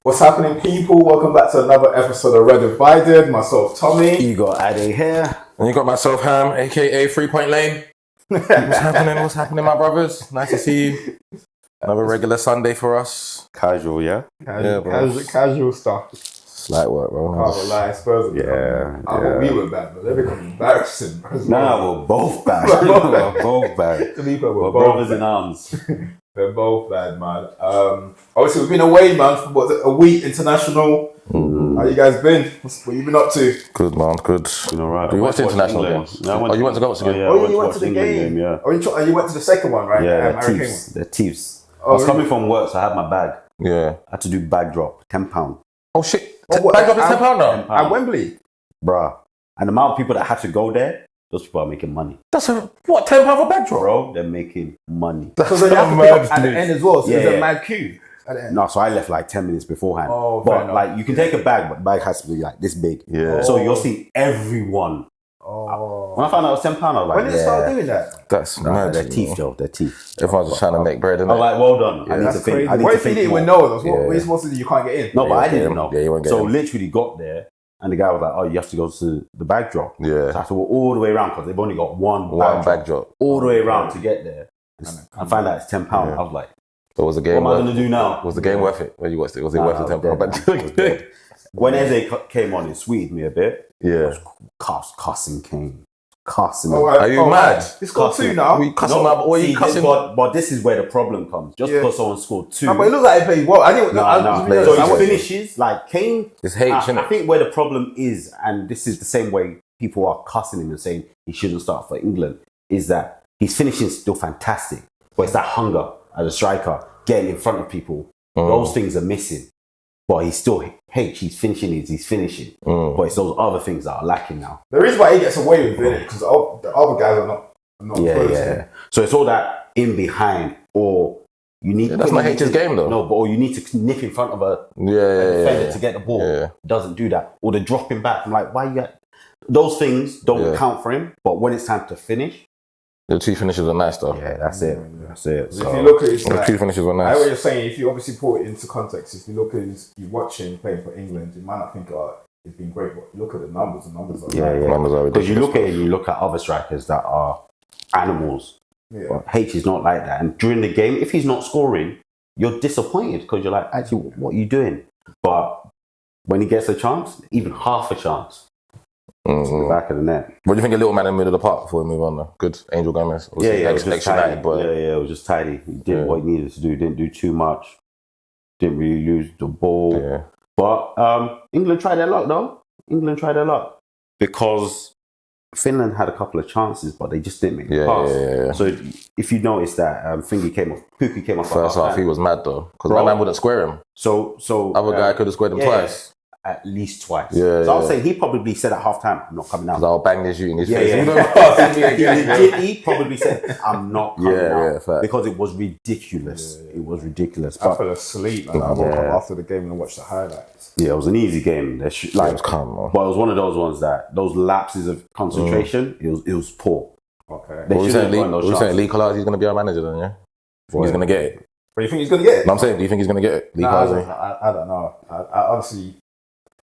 What's happening, people? Welcome back to another episode of Red Divided. Myself, Tommy. You got Ade here. And you got myself, Ham, aka 3 Point Lane. What's happening? What's happening, my brothers? Nice to see you. Another regular Sunday for us. Casual, yeah? Casual stuff. Slight work, bro. Oh, lie, Spurs. Yeah. I thought we were bad, but they're becoming embarrassing. Nah, we're both bad. We're both bad. To be fair, we're brothers in arms. They're both bad, man. Obviously, we've been away, man, for a week international. How you guys been? What you been up to? Good, man. Good. You know, right. You watched the international games? No, you went to go to the game? Oh, you went to the game? Yeah. Oh, you went to the second one, right? Yeah, the Thieves. I was coming from work, so I had my bag. Yeah. I had to do bag drop, £10. Oh, shit. Bag drop is £10 now? At Wembley? Bruh. And the amount of people that had to go there, those people are making money. That's £10 for bag drop? Bro, they're making money. So they have to pick up at the end as well, so there's a mad queue at the end. No, so I left like 10 minutes beforehand. Oh, but like, you can take a bag, but the bag has to be like this big. Yeah. So you'll see everyone. Oh. When I found out it was £10, I was like, when did they start doing that? That's mad. Their teeth, Joe. Their teeth. Everyone's just trying to make bread, innit? I was like, well done. I need That's to think. crazy. I need What to if you think didn't more. even know? What are you supposed to do? You can't get in? No, but I didn't know. Yeah, you won't get so in. literally got there, and the guy was like, oh, you have to go to the bag drop. Yeah. So I had to walk all the way around because they've only got one bag drop. All the way around to get there. I find out it's £10. Yeah. I was like, So was the game what am I going to do now? Was the game worth it? When you watched it, was it worth the £10 bag drop? When Eze came on, it sweeted me a bit. Yeah. Cussing came. Cussing. Are you mad? He scored 2 now. We cussing up. Or you cussing? But this is where the problem comes. Just because someone scored 2. No, but it looks like he played well. I didn't. So he finishes like Kane. It's hate, isn't I it? think where the problem is, and this is the same way people are cussing him and saying he shouldn't start for England, is that his finishing is still fantastic, but it's that hunger as a striker, getting in front of people. Those things are missing. But he's still he's finishing. But it's those other things that are lacking now. The reason why he gets away with it because the other guys are not. Yeah. So it's all that in behind, or you need. That's not H's game though. No, but or you need to nip in front of a defender to get the ball. Yeah. Doesn't do that, or the dropping back. I'm like, why you got those things? Don't count for him. But when it's time to finish, the 2 finishes are nice though. Yeah, that's it. That's it. So if you look at his, the 2 finishes were I nice. what you're saying. If you obviously put it into context, if you look at you watch him playing for England, you might not think, it's been great, but look at the numbers. The numbers are Numbers are ridiculous. Because you look at it, you look at other strikers that are animals. Yeah. But H is not like that. And during the game, if he's not scoring, you're disappointed because you're like, actually, what are you doing? But when he gets a chance, even half a chance, it's the back of the net. What do you think of little man in the middle of the park before we move on though? Good. Angel Gomez. Yeah, it was just tidy. United, but It was just tidy. He did what he needed to do. Didn't do too much. Didn't really lose the ball. Yeah. But England tried their luck though. England tried their luck because Finland had a couple of chances, but they just didn't make the pass. Yeah. So if you notice that Pookie came off First half, he was mad though because my man wouldn't square him. So other guy could have squared him twice. At least twice. Yeah, so I was saying he probably said at half time, I'm not coming out. Because I'll bang this you in his face. He probably said, I'm not coming out. Because it was ridiculous. It was ridiculous. I fell asleep and I woke up after the game and watched the highlights. Yeah, it was an easy game. It was calm, man. But it was one of those ones that those lapses of concentration, it was poor. Okay. What are you saying? Lee Collard, he's going to be our manager then, yeah? He's going to get it. But you think he's going to get it? No, I'm saying, do you think he's going to get it? Lee I don't know. I honestly...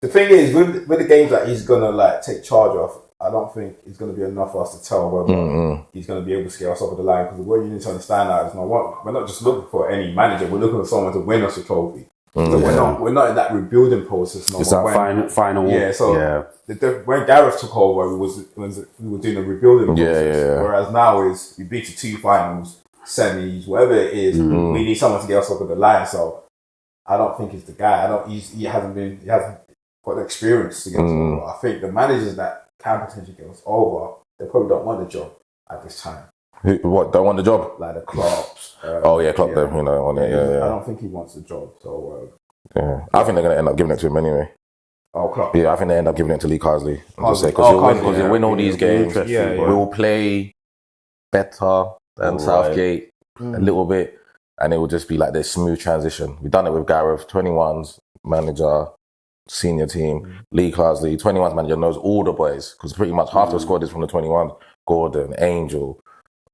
The thing is, with the games that he's going to take charge of, I don't think it's going to be enough for us to tell whether he's going to be able to scale us up the line. Because what you need to understand now is we're not just looking for any manager. We're looking for someone to win us a trophy. So we're not in that rebuilding process. It's that final. Yeah. So when Gareth took over, we were doing a rebuilding process. Whereas now we've been to 2 finals, semis, whatever it is. We need someone to get us up the line. So I don't think he's the guy. He hasn't got the experience to get us over. I think the managers that can potentially get us over, they probably don't want the job at this time. What, don't want the job? Like the Klopps. Klopp them, on it, I don't think he wants the job, so... I think they're going to end up giving it to him anyway. Oh, Klopp? Yeah, I think they end up giving it to Lee Carsley. Because he'll win all these games. We'll play better than Southgate a little bit, and it will just be like this smooth transition. We've done it with Gareth, 21s, manager, senior team, Lee Carsley, 21s manager knows all the boys, because pretty much half the squad is from the 21s. Gordon, Angel,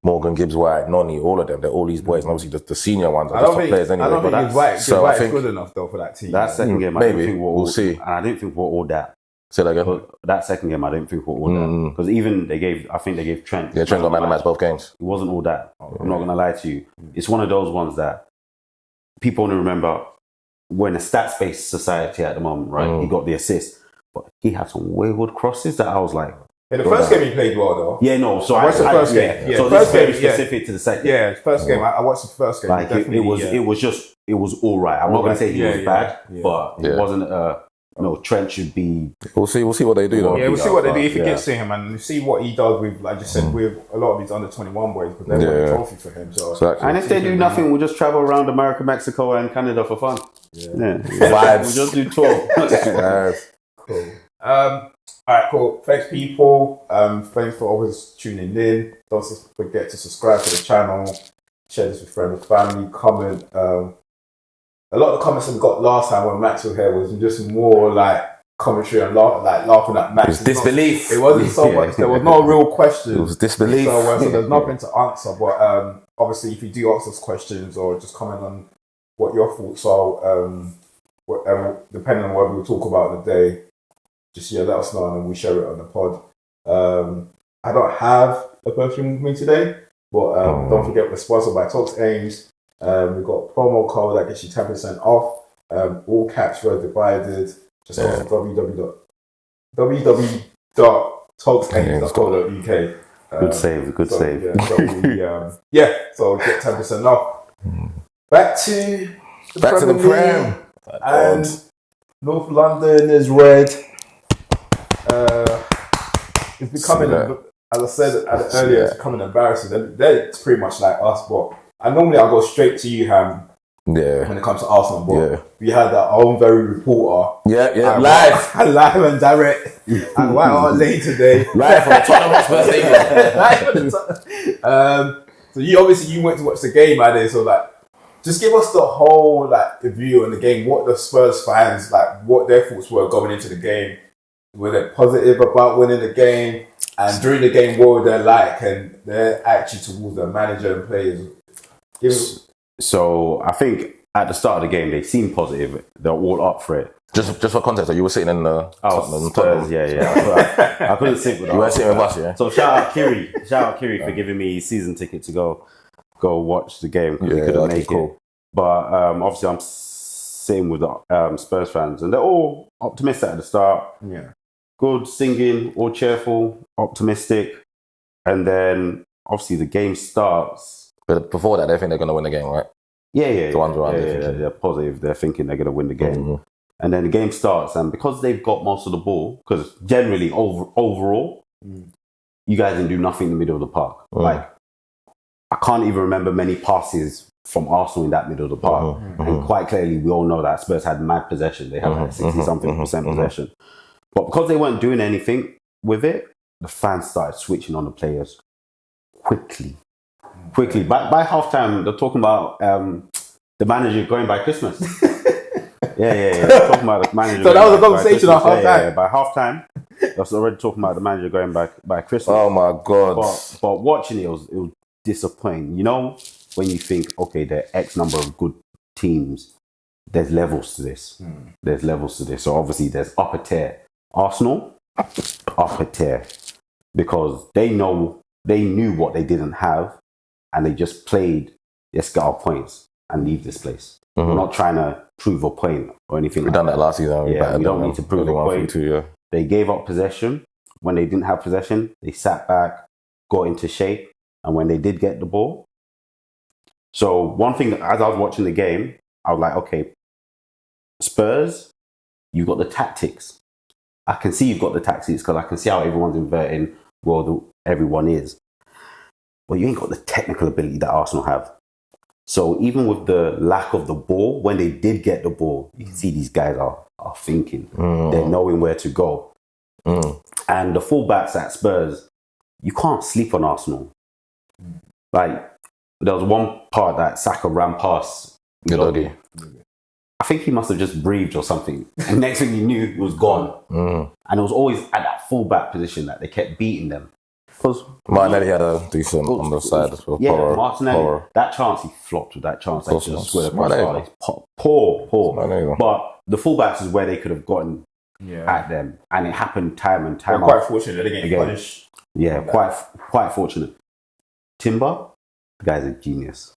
Morgan Gibbs White, Noni, all of them. They're all these boys, and obviously the senior ones are just top players anyway. I don't think Gibbs White is good enough though for that team. That second game, we'll see. And I didn't think we're all that. Say that again. That second game, I didn't think we're all that because even I think they gave Trent. Yeah, Trent got man of the match both games. It wasn't all that. I'm not gonna lie to you. It's one of those ones that people only remember. We're in a stats-based society at the moment, right? He got the assist, but he had some wayward crosses that I was like. In the first game he played well though. Yeah, no. So I watched the first game. So first this is game very specific to the second. Yeah, first game. I watched the first game. Like it was all right. I'm not gonna say he was bad, but it wasn't. Trent should be. We'll see what they do though. Yeah, we'll see what they do if it gets to him, and see what he does with, like you said, with a lot of these under 21 boys, because they won a trophy for him. So. Exactly. And if they do nothing, we'll just travel around America, Mexico, and Canada for fun. Yeah. Vibes. We'll just do 12. Cool. All right, cool. Thanks, people. Thanks for always tuning in. Don't forget to subscribe to the channel, share this with friends and family, comment. A lot of the comments that we got last time when Max was here was just more like commentary and laughing at Max. It was disbelief. It wasn't so much. There was no real question. It was disbelief. So there's nothing to answer. But obviously, if you do ask us questions or just comment on what your thoughts are, depending on what we talk about in the day, just let us know and then we share it on the pod. I don't have a perfume with me today, but don't forget we're sponsored by Talks Ames. We've got a promo code that gets you 10% off. All caps were divided. Just go to www.talksames.co.uk. Good save. So get 10% off. Back to the Prem. And North London is red. It's becoming, as I said earlier, it's becoming embarrassing. They're pretty much like us, but I'll go straight to you, Ham. Yeah. When it comes to Arsenal, but we had our own very reporter. Yeah, live and direct. And White Hart Lane today. Live from the Tottenham Hotspur Stadium. So you went to watch the game, Ade. So just give us the whole the view on the game. What the Spurs fans what their thoughts were going into the game. Were they positive about winning the game? And during the game, what were they like? And their attitude towards the manager and players. So I think at the start of the game they seemed positive. They're all up for it. Just for context, you were sitting in the Spurs, yeah. I couldn't sit with. You weren't sitting with us, yeah. So shout out Kiri for giving me season ticket to go watch the game because he couldn't make it. But obviously I'm sitting with the Spurs fans and they're all optimistic at the start. Yeah, good singing, all cheerful, optimistic, and then obviously the game starts. But before that, they think they're going to win the game, right? Yeah. The ones around they're positive. They're thinking they're going to win the game. Mm-hmm. And then the game starts, and because they've got most of the ball, because generally overall, you guys didn't do nothing in the middle of the park. I can't even remember many passes from Arsenal in that middle of the park. And quite clearly, we all know that Spurs had mad possession. They had 60-something percent possession. But because they weren't doing anything with it, the fans started switching on the players quickly. By halftime, they're talking about the manager going by Christmas. Yeah. Talking about the manager. So that was a conversation at halftime. Yeah. By halftime, they was already talking about the manager going by Christmas. Oh my God! But watching it was disappointing. You know, when you think, okay, there are X number of good teams, there's levels to this. So obviously, there's upper tier. Arsenal, upper tier, because they knew what they didn't have. And they just played, let's get our points and leave this place. We're not trying to prove a point or anything. We've done that last season. We don't need to prove a point. They gave up possession. When they didn't have possession, they sat back, got into shape. And when they did get the ball. So one thing, as I was watching the game, I was like, okay, Spurs, you've got the tactics. I can see you've got the tactics because I can see how everyone's inverting where everyone is. Well, you ain't got the technical ability that Arsenal have. So even with the lack of the ball, when they did get the ball, you can see these guys are thinking. They're knowing where to go. And the fullbacks at Spurs, you can't sleep on Arsenal. There was one part that Saka ran past. I think he must have just breathed or something. And next thing you knew, he was gone. And it was always at that fullback position that they kept beating them. Martinelli had a decent on the side as well. Yeah, Martinelli. That chance, he flopped with that chance. Like, just squared across. Poor. But the fullbacks is where they could have gotten at them, and it happened time and time. Quite fortunate they didn't get punished. Yeah, quite fortunate. Timber, the guy's a genius.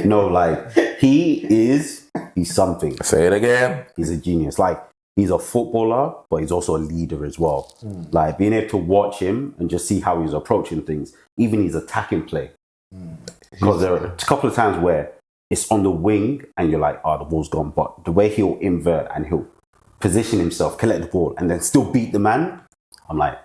No, like he's something. Say it again. He's a genius. Like, he's a footballer, but he's also a leader as well. Like, being able to watch him and just see how he's approaching things, even his attacking play. Because there are a couple of times where it's on the wing and you're like, oh, the ball's gone. But the way he'll invert and he'll position himself, collect the ball, and then still beat the man, I'm like,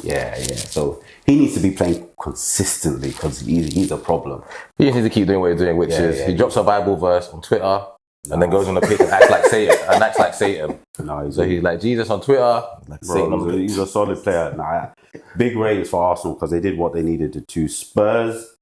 yeah. So he needs to be playing consistently because he's a problem. He just needs to keep doing what he's doing, which is he drops a Bible verse on Twitter. And then goes on the pitch and acts like Satan. No, he's like Jesus on Twitter. Like Satan on the pitch. He's a solid player. Big ratings for Arsenal because they did what they needed to. Spurs,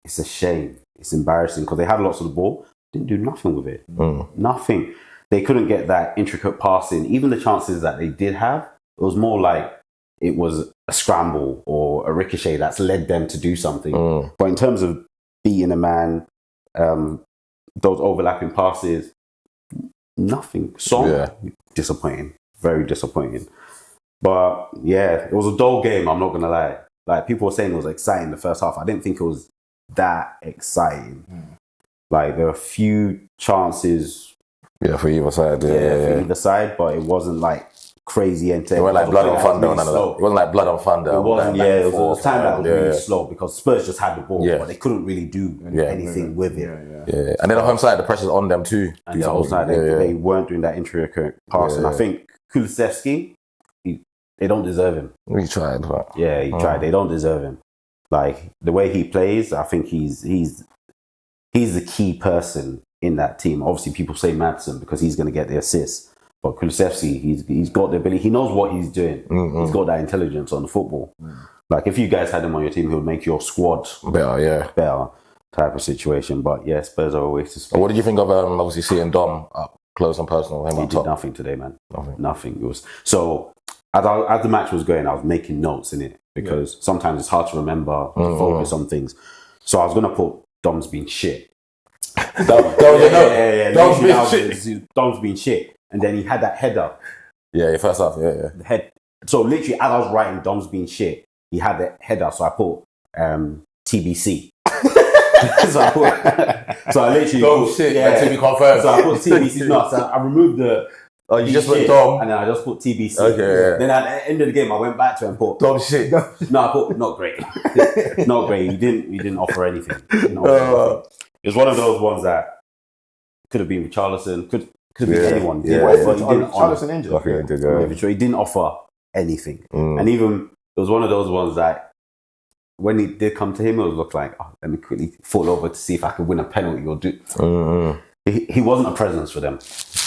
it's a shame. It's embarrassing because they had lots of the ball, didn't do nothing with it. Nothing. They couldn't get that intricate passing. Even the chances that they did have, it was more like it was a scramble or a ricochet that's led them to do something. But in terms of beating a man, those overlapping passes, nothing. Disappointing. Very disappointing. But yeah, it was a dull game, I'm not going to lie. Like, people were saying it was exciting the first half. I didn't think it was that exciting. Like, there were a few chances. Yeah, for either side. For either side, but it wasn't like crazy entertaining. It wasn't like blood on thunder. It wasn't like blood on thunder. It wasn't, it was a time that was really slow because Spurs just had the ball, but they couldn't really do anything with it. And then the home side, the pressure's on them too. And the home side, they weren't doing that intricate passing. I think Kulusevski, they don't deserve him. He tried, but... Yeah, he tried. They don't deserve him. Like, the way he plays, I think he's the key person in that team. Obviously, people say Madsen because he's going to get the assists. But Kulusevski, he's got the ability. He knows what he's doing. He's got that intelligence on the football. Like, if you guys had him on your team, he would make your squad better type of situation. But yeah, Spurs are always to speak. What did you think of obviously seeing Dom up close and personal? He did nothing today, man. Nothing. It was so. As the match was going, I was making notes in it because sometimes it's hard to remember to focus on things. So I was gonna put Dom's been shit. Dom's been shit. And then he had that header. Yeah, first half, The head. So literally, as I was writing Dom's been shit, he had the header. So I put TBC. so I literally put, shit, to be confirmed. So I put TBC. No, so I removed the... Oh, you just put Dom? And then I just put TBC. Okay, Then at the end of the game, I went back to it and put... Dom shit. No, I put not great. Not great. He didn't offer anything. It was one of those ones that could have been with Charlison, could have been anyone. Charlison injured. He didn't offer anything. And even, it was one of those ones that when he did come to him, it would look like, oh, let me quickly fall over to see if I could win a penalty or do... He wasn't a presence for them.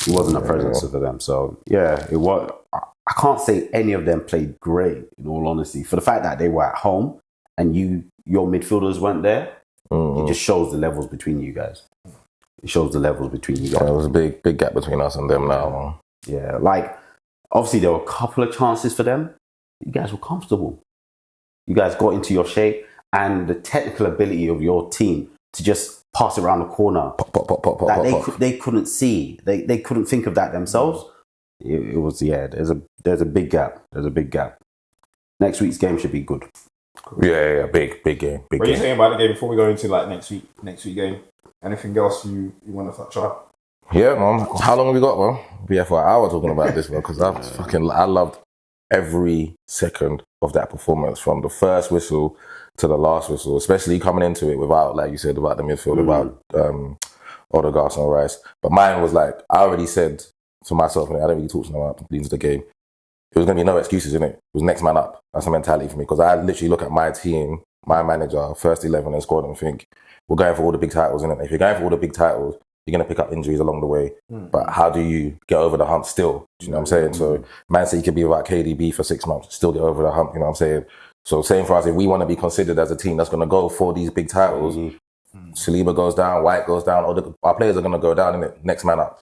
He wasn't a presence for them. So, yeah, it was... I can't say any of them played great, in all honesty. For the fact that they were at home and your midfielders weren't there, it just shows the levels between you guys. It shows the levels between you guys. There was a big gap between us and them now. Yeah, like, obviously there were a couple of chances for them. You guys were comfortable. You guys got into your shape and the technical ability of your team to just pass it around the corner. They couldn't see. They couldn't think of that themselves. It was, there's a big gap. There's a big gap. Next week's game should be good. Yeah, big game. What are you saying about the game before we go into like next week game? Anything else you want to touch on? Yeah, man. How long have we got, man? We'll be here for an hour talking about this, man, because I loved every second of that performance from the first whistle to the last whistle, especially coming into it without, like you said, about the midfield, about Odegaard and Rice. But mine was like, I already said to myself, and I don't really talk to them about leading to the game, it was going to be no excuses, innit? It was next man up. That's the mentality for me, because I literally look at my team, my manager, first 11 and squad and think, we're going for all the big titles, innit? If you're going for all the big titles, you're going to pick up injuries along the way. But how do you get over the hump still? Do you know what I'm saying? So Man City could be without KDB for 6 months, still get over the hump, you know what I'm saying? So same for us, if we want to be considered as a team that's going to go for these big titles, Saliba goes down, White goes down, our players are going to go down, innit? Next man up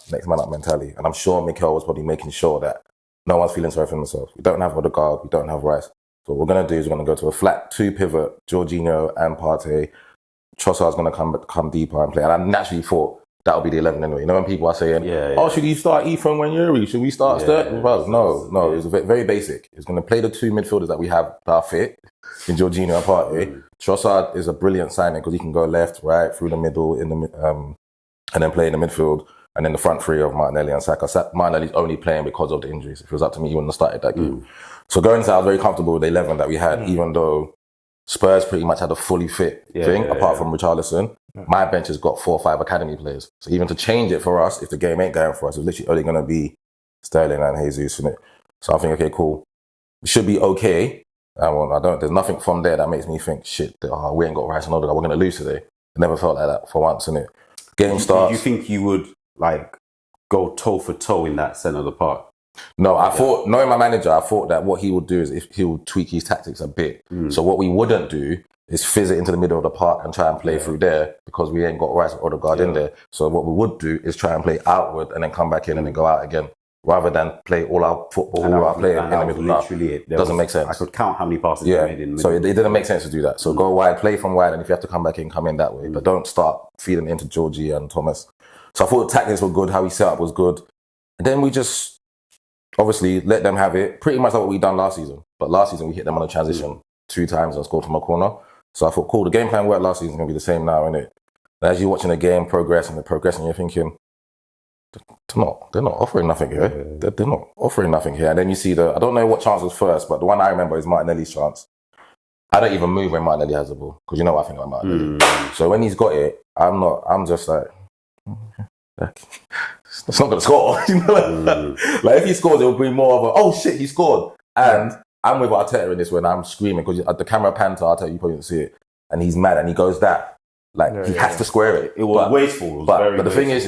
mentality. And I'm sure Mikel was probably making sure that no one's feeling sorry for themselves. We don't have Odegaard, we don't have Rice. So what we're going to do is we're going to go to a flat 2 pivot, Jorginho and Partey. Trossard's going to come deeper and play. And I naturally thought that would be the 11 anyway. You know when people are saying, should you start Ethan Wanyeri? Should we start Sterling? No, it's very basic. It's going to play the 2 midfielders that we have that are fit in Jorginho and Partey. Trossard is a brilliant signing because he can go left, right, through the middle, and then play in the midfield. And then the front 3 of Martinelli and Saka. Martinelli's only playing because of the injuries. If it was up to me, he wouldn't have started that game. So going inside, I was very comfortable with the 11 that we had, even though Spurs pretty much had a fully fit thing, apart from Richarlison. My bench has got 4 or 5 academy players. So even to change it for us, if the game ain't going for us, it's literally only going to be Sterling and Jesus in it. So I think, okay, cool. We should be okay. There's nothing from there that makes me think, shit, we ain't got Rice and Odegaard, we're going to lose today. I never felt like that for once, innit? Game starts. Do you think you would, go toe for toe in that centre of the park? No, I thought, knowing my manager, I thought that what he would do is he would tweak his tactics a bit. So what we wouldn't do is fizz it into the middle of the park and try and play through there because we ain't got Rice or Odegaard in there. So what we would do is try and play outward and then come back in and then go out again, rather than play all our football, all our play in the middle. Literally it. Doesn't make sense. I could count how many passes you made in the middle. So it didn't make sense to do that. So go wide, play from wide, and if you have to come back in, come in that way. But don't start feeding into Georgie and Thomas. So I thought the tactics were good, how he set up was good. And then we just obviously let them have it, pretty much like what we done last season. But last season we hit them on a transition 2 times and scored from a corner. So I thought, cool, the game plan worked last season, is going to be the same now, innit? And as you're watching the game progress, you're thinking, they're not offering nothing here. They're not offering nothing here. And then you see I don't know what chance was first, but the one I remember is Martinelli's chance. I don't even move when Martinelli has the ball, because you know what I think about Martinelli. So when he's got it, I'm just like, it's not going to score. Like if he scores, it will bring more of a, oh shit, he scored. And I'm with Arteta in this when I'm screaming, because the camera panned to Arteta, you probably didn't see it, and he's mad and he goes that. He has to square it. It was wasteful. But the thing is,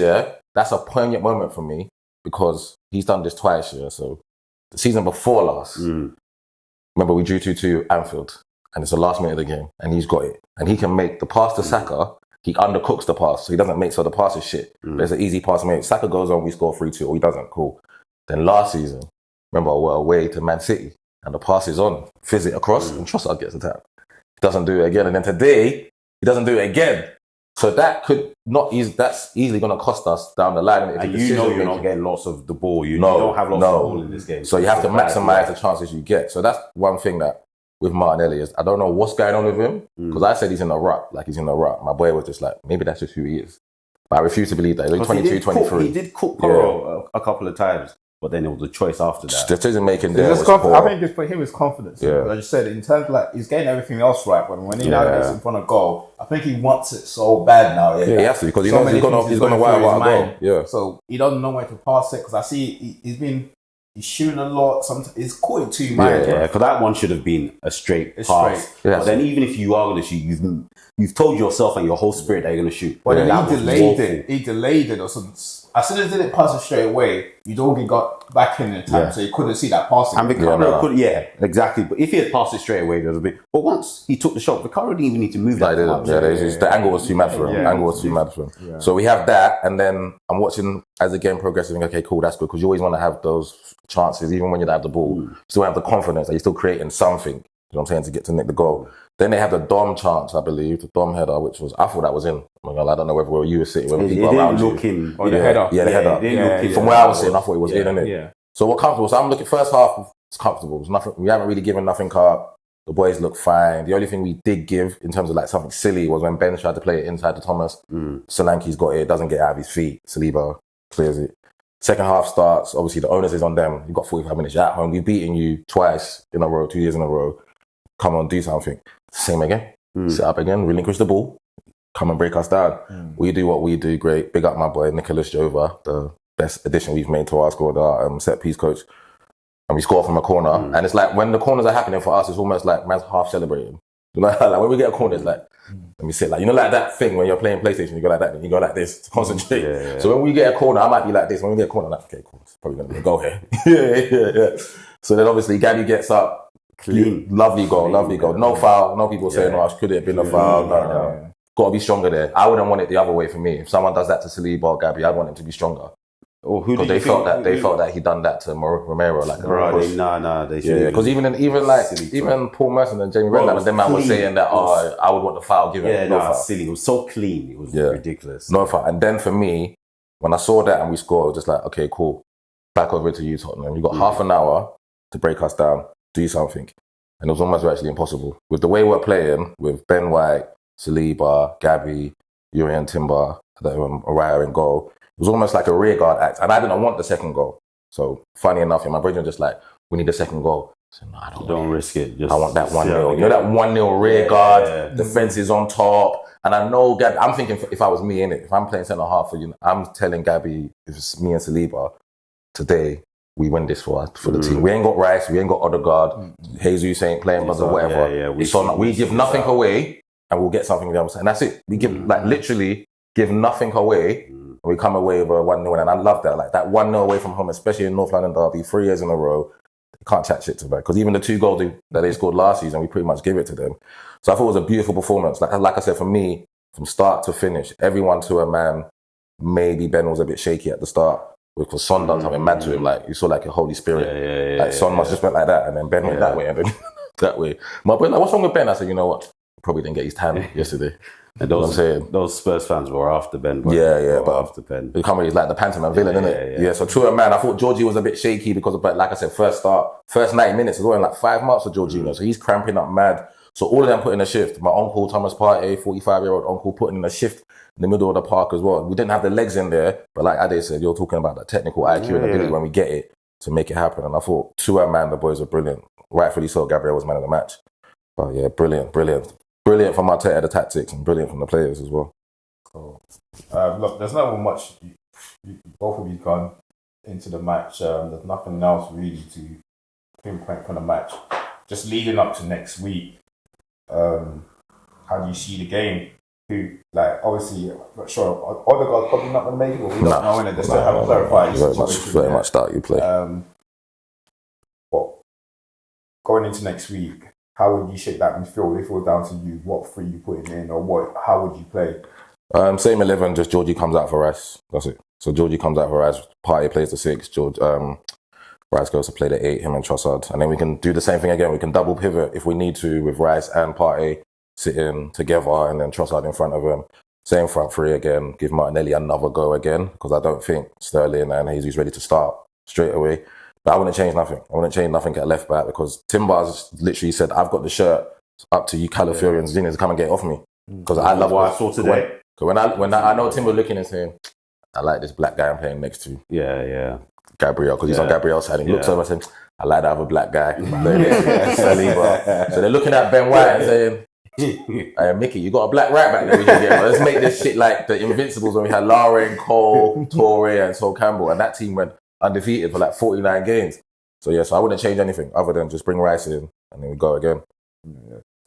that's a poignant moment for me, because he's done this twice, So the season before last, remember we drew 2-2 Anfield, and it's the last minute of the game, and he's got it. And he can make the pass to Saka. He undercooks the pass, so he doesn't make, so the pass is shit. But it's an easy pass to make. Saka goes on, we score 3-2, or he doesn't, cool. Then last season, remember, we're away to Man City, and the pass is on, fizz it across, and Trossard gets attacked. He doesn't do it again, and then today, he doesn't do it again. So that that's easily going to cost us down the line. And you're not getting lots of the ball. You don't have lots of the ball in this game. So you have to maximise the chances you get. So that's one thing that with Martinelli is, I don't know what's going on with him, because I said he's in a rut, My boy was just like, maybe that's just who he is. But I refuse to believe that. He's 22, 23. He did cook Porro a couple of times, but then it was a choice after that. Decision making there. I think it's for him, it's confidence. Like I just said, in terms of he's getting everything else right, but when he now gets in front of goal, I think he wants it so bad now. Yeah, he has to, because he's going to wire a goal. Yeah. So he doesn't know where to pass it, because I see he's shooting a lot. Sometimes it's caught in 2 minds. Yeah, because that one should have been a straight pass. But then even if you are going to shoot, you've told yourself and your whole spirit that you're going to shoot. But then he delayed it. Or something. As soon as he didn't pass it straight away, Udogie got back in the time, so you couldn't see that passing. And Vicario could, exactly. But if he had passed it straight away, there would have been. But once he took the shot, Vicario didn't even need to move that. The angle was too mad for him. Yeah. So we have that, and then I'm watching as the game progresses, okay, cool, that's good, because you always want to have those chances, even when you don't have the ball. You still have the confidence that you're still creating something, you know what I'm saying, to get to nick the goal. Then they have the Dom chance, I believe, the Dom header, which was, I thought that was in. I don't know whether you were sitting, whether people around you. Or the header. Yeah, the header. From where I was sitting, I thought it was in, innit? Yeah. So we're comfortable. So I'm looking, first half, it's comfortable. It's nothing, we haven't really given nothing up. The boys look fine. The only thing we did give, in terms of something silly, was when Ben tried to play it inside to Thomas. Solanke's got it, doesn't get out of his feet. Saliba clears it. Second half starts, obviously the onus is on them. You've got 45 minutes, you're at home. We've beaten you twice in a row, 2 years in a row. Come on, do something. Same again. Sit up again, relinquish the ball, come and break us down. We do what we do, great. Big up my boy, Nicholas Jova, the best addition we've made to our squad, our set piece coach. And we score from a corner. And it's like, when the corners are happening for us, it's almost like man's half celebrating. You know, like when we get a corner, it's like, let me sit, like, you know, like that thing when you're playing PlayStation, you go like that, and you go like this to concentrate. So when we get a corner, I might be like this. When we get a corner, I'm like, okay, cool, it's probably going to be a goal here. yeah. So then obviously Gabby gets up, clean, lovely goal. No foul. No people saying, "Oh, could it have been a foul?" No. Got to be stronger there. I wouldn't want it the other way for me. If someone does that to Saliba or Gabby, I'd want him to be stronger. Or who because they felt that he done that to Romero, like they should. Because even Paul Merson and Jamie Redknapp and them man was saying that I would want the foul given. Yeah, no, foul. Silly. It was so clean. It was ridiculous. No foul. And then for me, when I saw that and we scored, I was just like, okay, cool. Back over to you, Tottenham. You got half an hour to break us down, do something. And it was almost actually impossible. With the way we're playing, with Ben White, Saliba, Gabby, Urian Timber, Araya in goal, it was almost like a rearguard act. And I didn't want the second goal. So, funny enough, my brother was just like, we need a second goal. I said, no, I don't risk it. I want that 1-0. You know, that 1-0 rearguard, defense is on top. And I know Gabby, I'm thinking if I was me in it, if I'm playing centre half, I'm telling Gabby, if it's me and Saliba, today, we win this for the team. We ain't got Rice, we ain't got Odegaard, Jesus ain't playing, but whatever. We give nothing away and we'll get something else. And that's it. We give, literally give nothing away and we come away with a 1-0. And I love that. Like that 1-0 away from home, especially in North London derby, 3 years in a row, you can't chat shit to that. Because even the 2 goals that they scored last season, we pretty much give it to them. So I thought it was a beautiful performance. Like I said, for me, from start to finish, everyone to a man, maybe Ben was a bit shaky at the start. Because Son done something mad to him, like you saw like a Holy Spirit. Son must just went like that, and then Ben went that way, and then that way. My brother, like, what's wrong with Ben? I said, you know what? Probably didn't get his tan yesterday. And those Spurs fans were after Ben. But after Ben. He's like the pantomime villain, isn't it? Yeah. So to a man, I thought Georgie was a bit shaky because of, like I said, first 90 minutes is going like 5 months for Jorginho, so he's cramping up mad. So all of them put in a shift. My uncle Thomas Partey, 45-year-old uncle, putting in a shift in the middle of the park as well. We didn't have the legs in there, but like Ade said, you're talking about the technical IQ and ability when we get it to make it happen. And I thought, man, the boys were brilliant. Rightfully so, Gabriel was man of the match. But yeah, brilliant. Brilliant from Arteta, the tactics, and brilliant from the players as well. So, look, there's not much both of you gone into the match. There's nothing else really to pinpoint from the match. Just leading up to next week, how do you see the game? Obviously, I'm not sure. Odegaard's probably not going to make it, but we don't know, and they still haven't clarified. Very much start you play. But going into next week, how would you shape that midfield? If it was down to you, what 3 you putting in, or how would you play? Same 11, just Georgie comes out for Rice. That's it. So Georgie comes out for Rice. Partey plays the 6. Rice goes to play the 8. Him and Trossard, and then we can do the same thing again. We can double pivot if we need to with Rice and Partey sitting together, and then Trossard in front of him. Same front 3 again. Give Martinelli another go again, because I don't think Sterling and Jesus ready to start straight away. But I wouldn't change nothing. I wouldn't change nothing at left back, because Timber's literally said, "I've got the shirt. It's up to you, Calafiori and Zinedine, to come and get it off me." Because I love what I saw today. When I know Timber looking and saying, "I like this black guy I'm playing next to." Yeah. Gabriel, because he's on Gabriel's side. He looks over and says, "I like that other black guy." Saliba. So they're looking at Ben White and saying, "Hey, Mickey, you got a black right back there we can get. Let's make this shit like the Invincibles when we had Lauren, Cole, Torre, and Sol Campbell, and that team went undefeated for like 49 games. So I wouldn't change anything other than just bring Rice in and then we go again.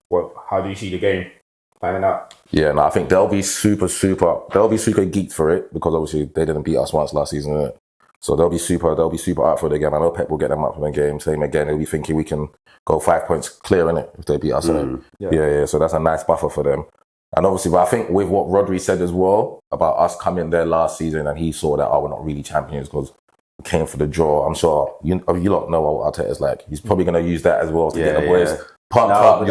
Well, how do you see the game planning out? Yeah, no, I think they'll be super geeked for it, because obviously they didn't beat us once last season, innit? So they'll be super up for the game. I know Pep will get them up for the game. Same again, they'll be thinking we can go 5 points clear in it if they beat us. Yeah. So that's a nice buffer for them. And obviously, but I think with what Rodri said as well about us coming there last season, and he saw that we're not really champions because we came for the draw. I'm sure you lot know what Arteta's like. He's probably going to use that as well to get the boys pumped up.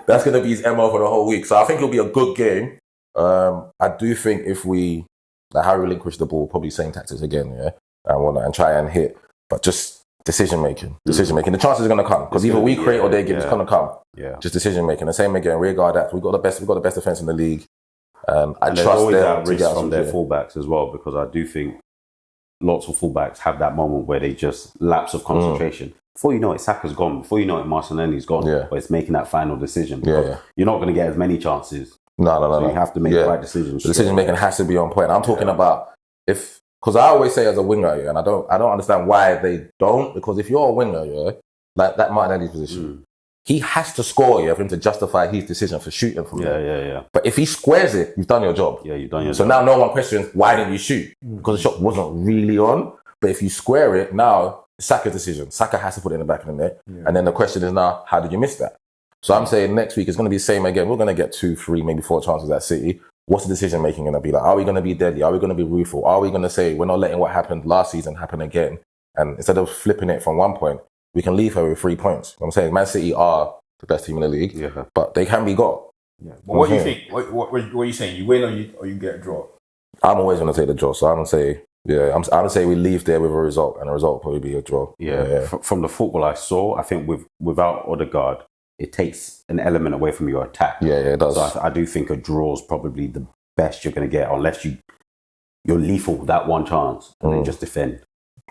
That's going to be his MO for the whole week. So I think it'll be a good game. I do think if we how we relinquish the ball, probably same tactics again, and try and hit, but just decision making. The chances are going to come, because either we create or they give. It's going to come. Yeah, just decision making. The same again. Rearguard that. We've got the best defense in the league. I trust them to get from their fullbacks as well, because I do think lots of fullbacks have that moment where they just lapse of concentration. Before you know it, Saka's gone. Before you know it, Martinelli's gone. But it's making that final decision. You're not going to get as many chances. No. You have to make the right decisions. The decision making has to be on point. I'm talking about because I always say as a winger, and I don't understand why they don't, because if you're a winger, like that Martinelli's position, he has to score for him to justify his decision for shooting from there. But if he squares it, you've done your job. Yeah, you've done your job. So now no one questions, why didn't you shoot? Because the shot wasn't really on. But if you square it, now it's Saka's decision. Saka has to put it in the back of the net. And then the question is now, how did you miss that? So I'm saying next week it's going to be the same again. We're going to get 2, 3, maybe 4 chances at City. what's the decision making going to be like? Are we going to be deadly? Are we going to be rueful? Are we going to say we're not letting what happened last season happen again? And instead of flipping it from 1 point, we can leave her with 3 points. You know what I'm saying, Man City are the best team in the league, but they can be got. Yeah. But what do you think? What are you saying? You win or you get a draw? I'm always going to take the draw, so I'm going to say, I'm going to say we leave there with a result, and the result will probably be a draw. From the football I saw, I think without Odegaard, it takes an element away from your attack. Yeah, it does. So I do think a draw is probably the best you're going to get, unless you're lethal with that one chance and then just defend.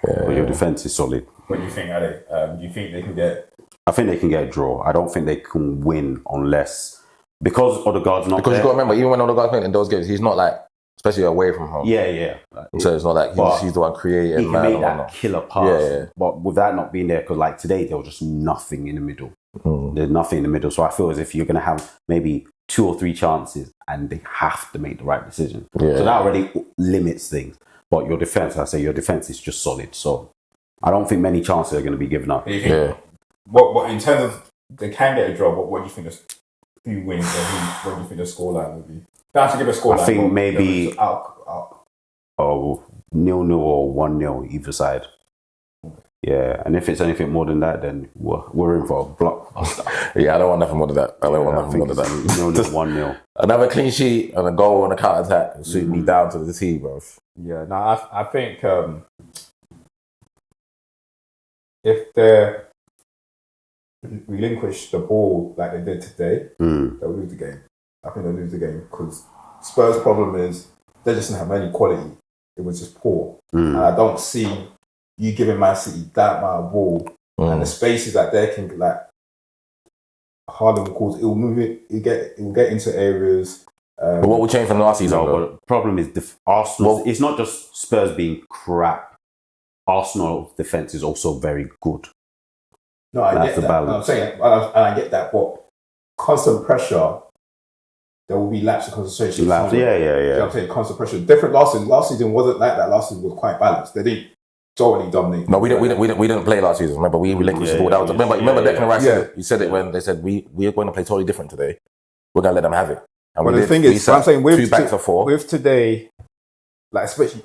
But your defense is solid. What do you think, Ale? Do you think they can get? I think they can get a draw. I don't think they can win unless because Odegaard's not. Because you got to remember, even when Odegaard's playing in those games, he's not like, especially away from home. So it's not like he's the one creating. He can make that killer pass. But with that not being there, because like today there was just nothing in the middle. There's nothing in the middle. So I feel as if you're going to have maybe 2 or 3 chances, and they have to make the right decision. So that already limits things. But your defense, your defense is just solid. So I don't think many chances are going to be given up. What in terms of they can get a draw, but what do you think? Who wins? Or what do you think the scoreline will be? Don't have to give a scoreline. I think maybe 0-0 or 1-0 either side. Yeah, and if it's anything more than that, then we're in for a block. I don't want nothing more than that. I don't want nothing more than that. Just 1-0. Another clean sheet and a goal on a counter attack will suit me down to the T, bro. Yeah, no, I think if they relinquish the ball like they did today, they'll lose the game. I think they'll lose the game because Spurs' problem is they just didn't have any quality. It was just poor. And I don't see you giving Man City that amount of ball and the spaces that they can, like Haaland will cause, it will move it, it will get into areas. But what will change from last season? But the problem is Arsenal. It's not just Spurs being crap. Arsenal's defense is also very good. No, I get that. No, I'm saying, and I get that. But constant pressure, there will be lapse of concentration. Yeah. You know what I'm saying? Constant pressure. Different last season. Last season wasn't like that. Last season was quite balanced. They didn't totally dominate. No, we didn't play last season. Remember, we relinquished the ball. Remember Declan Rice. You said it when they said we're going to play totally different today. We're going to let them have it. And the thing is, I'm saying with 2 backs of 4. With today, like especially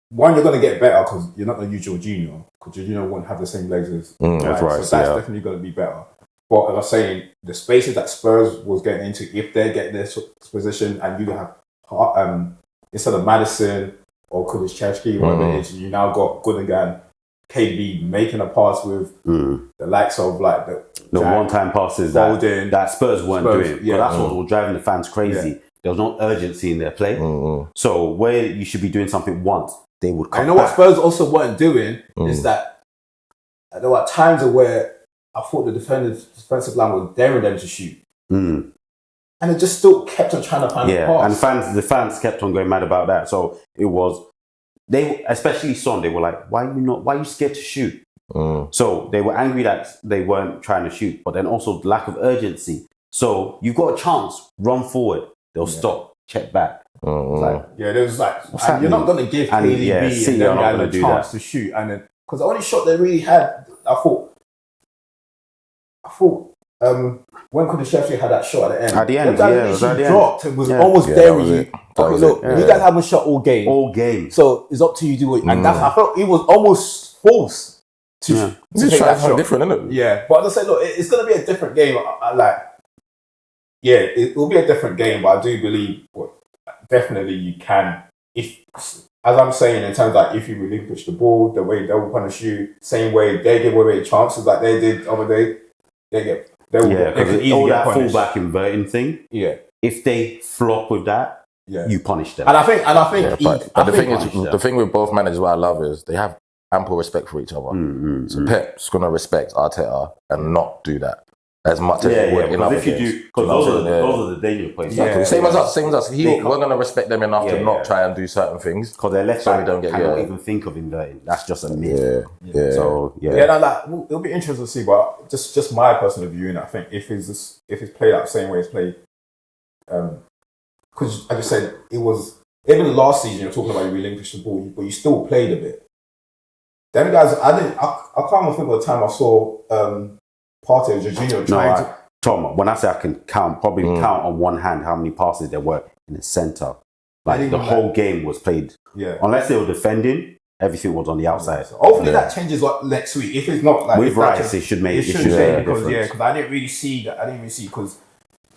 one, you're going to get better because you're not going to use Jorginho because Jorginho won't have the same legs as. That's right. So that's definitely going to be better. But as I was saying, the spaces that Spurs was getting into, if they get their position and you have instead of Maddison or Kulusevski, whatever it is, you now got Gundogan, KDB making a pass with the likes of like the one-time passes that Spurs weren't doing. Yeah, that's what was driving the fans crazy. Yeah. There was no urgency in their play. So where you should be doing something once, they would come back. What Spurs also weren't doing is that there were times where I thought the defensive line was daring them to shoot. And it just still kept on trying to find a pass. And the fans kept on going mad about that. So it was, they, especially Son, they were like, why are you scared to shoot? So they were angry that they weren't trying to shoot, but then also lack of urgency. So you've got a chance, run forward. They'll stop, check back. There's like, you're not going to give KDB and them guys a chance to shoot. And then, because the only shot they really had, I thought, when Kulusevski had that shot at the end, it was at the end. Dropped and was almost daring you. Okay, look, you guys haven't shot all game. So it's up to you to do it. And that's, I felt it was almost forced to take that shot. Different, isn't it? Yeah, but as I said, look, it's going to be a different game. It will be a different game, but I do believe definitely you can. If, as I'm saying, in terms of like if you relinquish the ball, the way they will punish you, same way they give away chances like they did the other day, they can all that fullback inverting thing. Yeah, if they flop with that, you punish them. And I think, the thing with both managers, what I love is they have ample respect for each other. So Pep's gonna respect Arteta and not do that as much as he would in other games. Because those are the danger points. Same as us. We're gonna respect them enough to not try and do certain things. Because their left back cannot even think of inverting. That's just a myth. So it'll be interesting to see. But just my personal view, and I think if it's played out the same way it's played, because I just said it was even last season. You're talking about you relinquished the ball, but you still played a bit. Them guys, I can't even think of the time I saw Partey and Jorginho trying to. Tom, when I say I can count on one hand how many passes there were in the centre. Like the whole game was played. Yeah. Unless they were defending, everything was on the outside. So hopefully that changes next week. If it's not like with Rice, it should make because I didn't really see that. Because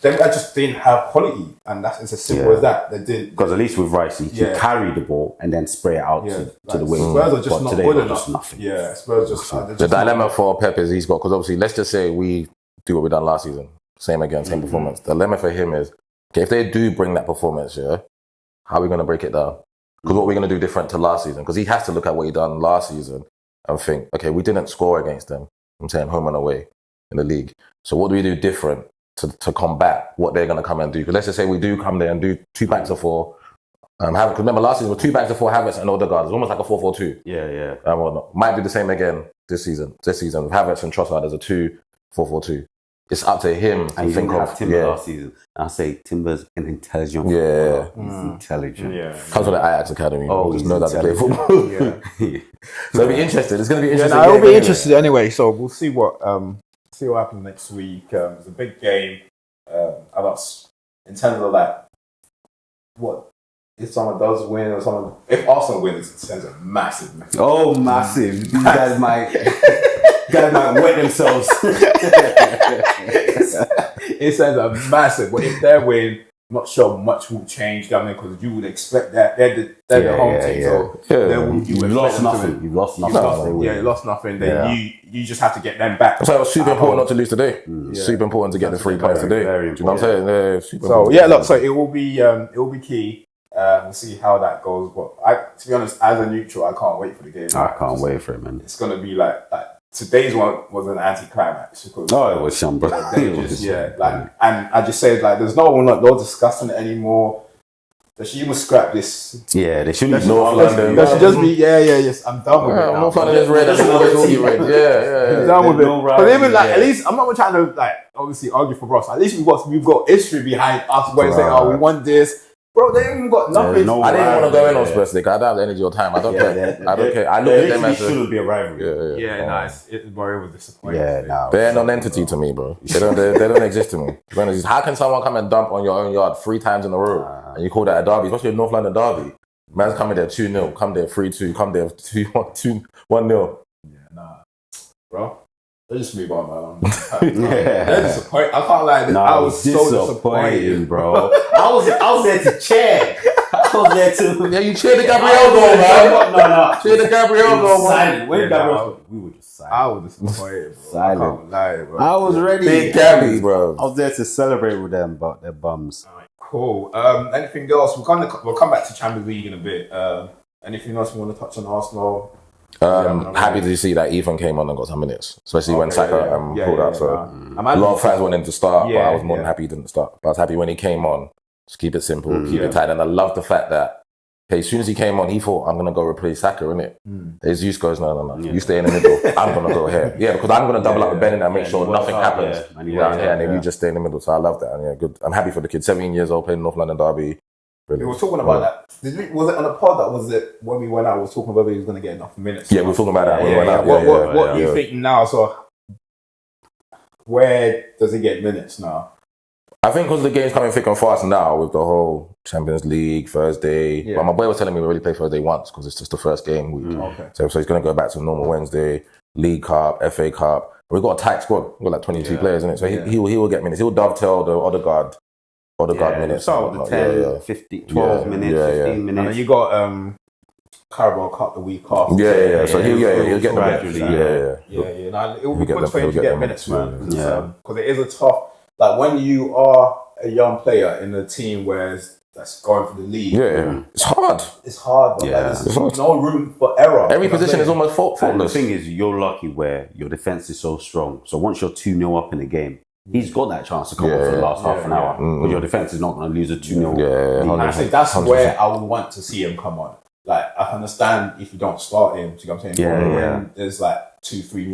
they just didn't have quality, and that's it's as simple as that. They did because at least with Rice, he can carry the ball and then spray it out to the wing. Spurs are just not good enough. Nothing. Yeah, Spurs just the dilemma for Pep is he's got because obviously let's just say we do what we done last season, same performance. The dilemma for him is okay if they do bring that performance, how are we going to break it down? Because what are we going to do different to last season? Because he has to look at what he done last season and think, okay, we didn't score against them. I'm saying home and away in the league. So what do we do different to combat what they're going to come and do? Because let's just say we do come there and do 2 backs of 4. Because remember last season was 2 backs of 4 Havertz and Odegaard. It's almost like a 4-4-2. Yeah. And whatnot. Might do the same again this season. With Havertz and Trossard as a 2-4-4-2. It's up to him and to think of Timber last seasson. I say Timber's an intelligent footballer. He's intelligent. Comes from the Ajax Academy. Just know that to play football. So it'll be interesting. It's going to be interesting. I'll be interested anyway. So we'll see what happens next week. It's a big game. In terms of like what if someone does win or if Arsenal wins, it sends a massive message. Oh, massive! These guys might wet themselves. It sends a massive. But if they win, I'm not sure much will change. Because you would expect that they're the home team. So you lost nothing. You lost nothing. You lost nothing. Then you just have to get them back. That's why it was super important not to lose today. Super important to get the 3 points today. Very Do you know what I'm saying? So it will be key. We'll see how that goes. But to be honest, as a neutral, I can't wait for the game. I can't wait for it, man. It's gonna be like today's one was an anti-climax. It was shambler. And I just said there's no discussing it anymore. They should even scrap this. Yeah, they shouldn't. North London. They should just be yes. I'm done with it. North London is red. That's another team red. Yeah. I'm done with it. But even at least I'm not trying to obviously argue for Ross. At least we've got history behind us where saying we want this. Bro, they ain't even got nothing. I didn't want to go in on Spurs League. I don't have the energy or time. I don't care. I don't care. I look at them as shouldn't be a rivalry. Nice. It's very disappointing. They're a non-entity to me, bro. They don't exist to me. How can someone come and dump on your own yard 3 times in a row and you call that a derby? Especially a North London derby. Man's coming there 2-0, come there 3-2, come there 1-0. Yeah, nah, bro. Let's just move on, man. They're disappointed. I can't lie. I was so disappointed, bro. I was there to cheer. I was there to. Yeah, you cheered the Gabriel goal, man. No. Cheered the Gabriel goal, man. When Gabriel, we were just silent. I was disappointed, bro. Silent. I can't lie, bro. I was ready. Big Gabby, bro. I was there to celebrate with them, but their bums. All right, cool. Anything else? We'll come back to Champions League in a bit. Anything else we want to touch on Arsenal? Happy to see that Ethan came on and got some minutes, especially when Saka pulled out. So a lot of fans wanted him to start, but I was more than happy he didn't start. But I was happy when he came on. Just keep it simple, keep it tight. And I love the fact that as soon as he came on, he thought, I'm going to go replace Saka, innit? Jesus goes, no. You stay in the middle. I'm going to go here. Yeah, because I'm going to double up with Ben and make sure nothing happens down here. And then you just stay in the middle. So I love that. And good. I'm happy for the kid. 17 years old, playing North London derby. We were talking about that. Was it on a pod that was it when we went out? We were talking about whether he was going to get enough minutes. Yeah, we were talking about that when we went out. What are you thinking now? So, where does he get minutes now? I think because the game's coming thick and fast now with the whole Champions League, Thursday. Yeah. But my boy was telling me we already play Thursday once because it's just the first game week. Okay. So he's going to go back to normal Wednesday, League Cup, FA Cup. We've got a tight squad. We've got like 22 players in it. So he will get minutes. He'll dovetail the Odegaard minutes. So the 10, 15, 12 minutes, 15 minutes. And you got Carabao Cup the week after. Yeah. So he'll get them gradually. Yeah. Now, it will be good for him to get minutes, man. Because it is a tough. Like when you are a young player in a team that's going for the league. Yeah. It's hard. It's hard, but there's no room for error. Every position is almost faultless. And the thing is, you're lucky where your defense is so strong. So once you're 2-0 up in the game, he's got that chance to come off for the last half an hour. Because your defense is not going to lose a 2-0. And I think that's 100%. Where I would want to see him come on. Like, I understand if you don't start him, do you know what I'm saying? When there's like 2-3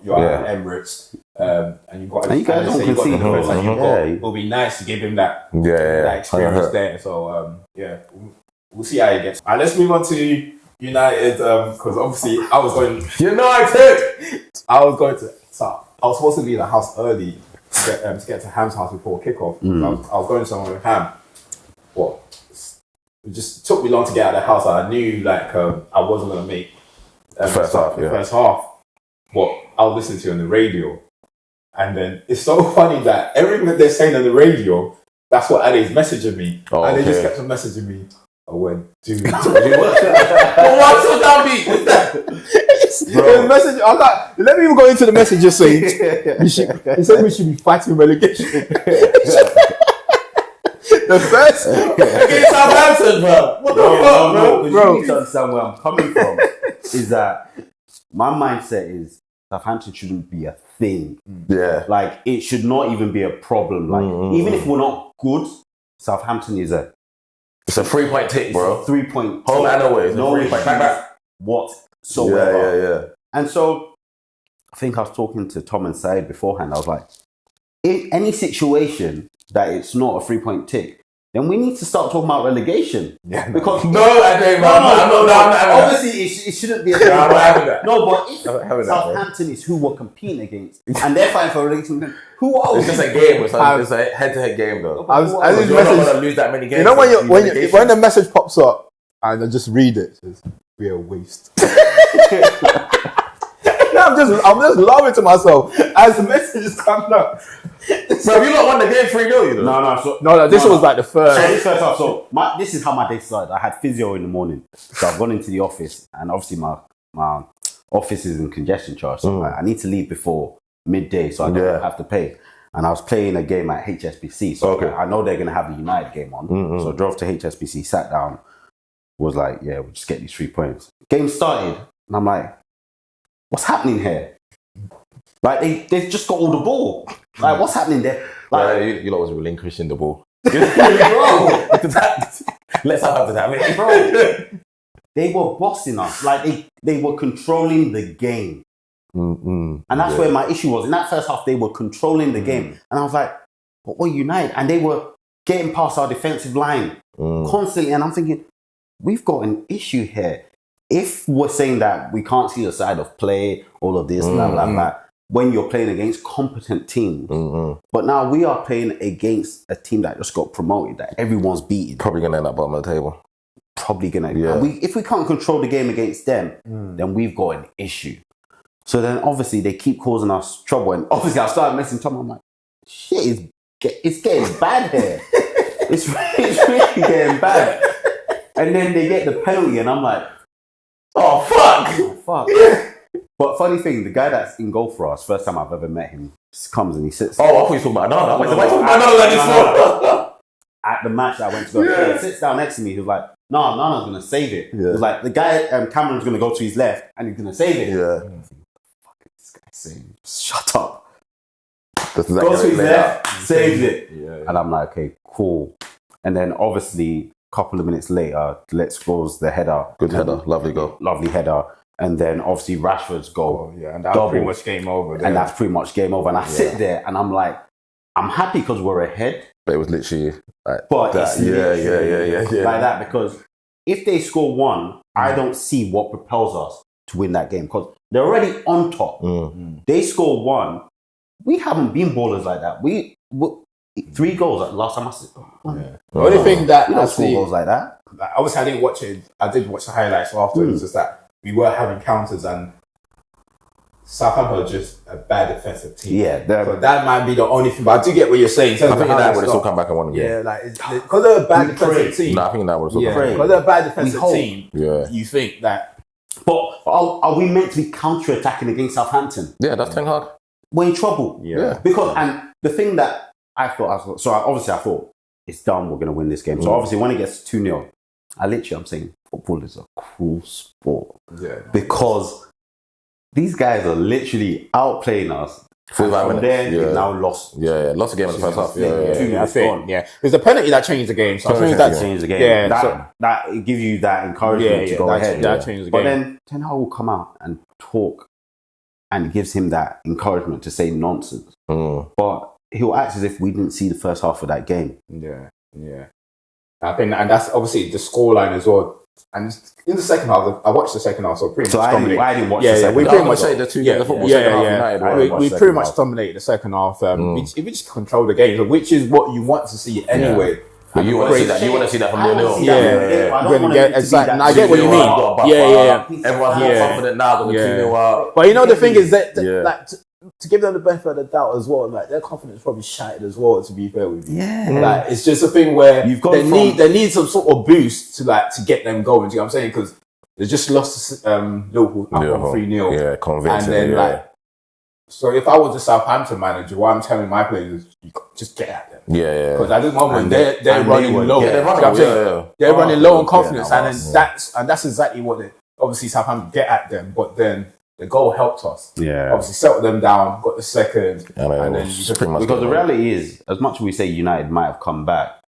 you're at Emirates, and you've got it'll be nice to give him that experience there. So we'll see how he gets. Alright, let's move on to United, because obviously I was going to supposed to be in the house early to get to Ham's house before kickoff. I was going somewhere with Ham. it just took me long to get out of the house. I knew like I wasn't gonna make the first half. What I was listening to on the radio, and then it's so funny that everything that they're saying on the radio, that's what Ade's messaging me, and they just kept on messaging me. I went, dude, what's so downbeat? What's that? The message. I was like, let me even go into the message. Just saying, he said we should be fighting relegation. The first against Southampton, bro. What the fuck, bro? You need to understand where I'm coming from. Is that my mindset is Southampton shouldn't be a thing. Yeah, like it should not even be a problem. Like even if we're not good, Southampton is a. It's a 3-point tick, bro. 3-point home and away. No issues whatsoever. Yeah. And so I think I was talking to Tom and Said beforehand. I was like, in any situation that it's not a 3-point tick, then we need to start talking about relegation. Yeah. Because obviously it shouldn't be a thing. No, but if Southampton is who we're competing against and they're fighting for relegation, who else? It's just a game. It's a head-to-head game, though. You're not going to lose that many games. You know when the message pops up and I just read it, it says, "We're a waste." I'm just laughing to myself as the message is coming up. So you not won the game 3-0, you know? No. This was like the first. So this first half. So this is how my day started. I had physio in the morning, so I've gone into the office, and obviously my office is in congestion charge, so I need to leave before midday, so I don't have to pay. And I was playing a game at HSBC, so I know they're going to have the United game on. So I drove to HSBC, sat down, was like, yeah, we'll just get these 3 points. Game started, and I'm like, what's happening here? Like they've just got all the ball. Like what's happening there? Like you lot was relinquishing the ball. Bro, let's have that, bro. They were bossing us. Like they were controlling the game. And that's where my issue was. In that first half, they were controlling the game. And I was like, but we're United. And they were getting past our defensive line constantly. And I'm thinking, we've got an issue here. If we're saying that we can't see the side of play, all of this, blah, blah, blah, when you're playing against competent teams. But now we are playing against a team that just got promoted, that everyone's beaten. Probably going to end up bottom of the table. Probably going to. Yeah. If we can't control the game against them, then we've got an issue. So then obviously they keep causing us trouble. And obviously I started messing Tom. I'm like, shit, it's getting bad here. It's really getting bad. And then they get the penalty and I'm like, oh, fuck. But funny thing, the guy that's in goal for us, first time I've ever met him, just comes and he sits. Oh, I thought you were talking about Nana. At the match that I went to go, he sits down next to me. He was like, no, Nana's going to save it. He was like, the guy, Cameron's going to go to his left and he's going to save it. Yeah. What the fuck is this guy saying? Shut up. Goes to his left, saves it. And I'm like, okay, cool. And then obviously, a couple of minutes later, Let's goes the header. Good header, lovely goal. Lovely header. And then obviously Rashford's goal. And that's pretty much game over. And that's pretty much game over. And I sit there and I'm like, I'm happy because we're ahead. But it was literally like but that. It's like that, because if they score one, I don't see what propels us to win that game, because they're already on top. They score one. We haven't been ballers like that. We 3 goals last time I said. The only thing that I see goals like that. Obviously, I didn't watch it. I did watch the highlights afterwards. Just that we were having counters and Southampton are just a bad defensive team. So that might be the only thing. But I do get what you're saying. I think that would have still come back and won again. Yeah, like because they're a bad defensive team. No, I think that would have still come back. Because they're a bad defensive team. You think that. But are we meant to be counter-attacking against Southampton? Yeah, that's Ten Hag. We're in trouble. Because and the thing that I thought, I thought it's done. We're going to win this game. So obviously, when it gets 2-0, I'm saying football is a cruel sport. Because these guys are literally outplaying us. From there, they've now lost. Lost the game in the first half. There's a penalty that changed the game. So I think that changed the game. That it gives you that encouragement to go ahead. That changed the game. But then Ten Hag will come out and talk, and it gives him that encouragement to say nonsense. But he'll act as if we didn't see the first half of that game. I think, and that's obviously the scoreline as well. And in the second half, I watched the second half, so pretty much dominated. I didn't watch the second half. We pretty much say the two games of football. We pretty much dominated the second half. We just controlled the game, which is what you want to see anyway. But you want to see that? You want to see that from 0-0? Yeah. I don't want it to be exactly. that. I get what you mean. Yeah. Everyone's more confident now than the 2-0 up. But you know the thing is that like to give them the benefit of the doubt as well, like their confidence is probably shattered as well. To be fair with you, like it's just a thing where they need some sort of boost to get them going. Do you know what I'm saying? Because they just lost Liverpool up on 3-0. Yeah, convincing. And then so if I was a Southampton manager, what I'm telling my players is, you just get at them. Yeah. Because at this moment they're running low. They're running low on confidence, and that's exactly what they obviously Southampton get at them. But then the goal helped us. Yeah. Obviously settled them down, got the second, and then because the reality is, as much as we say United might have come back,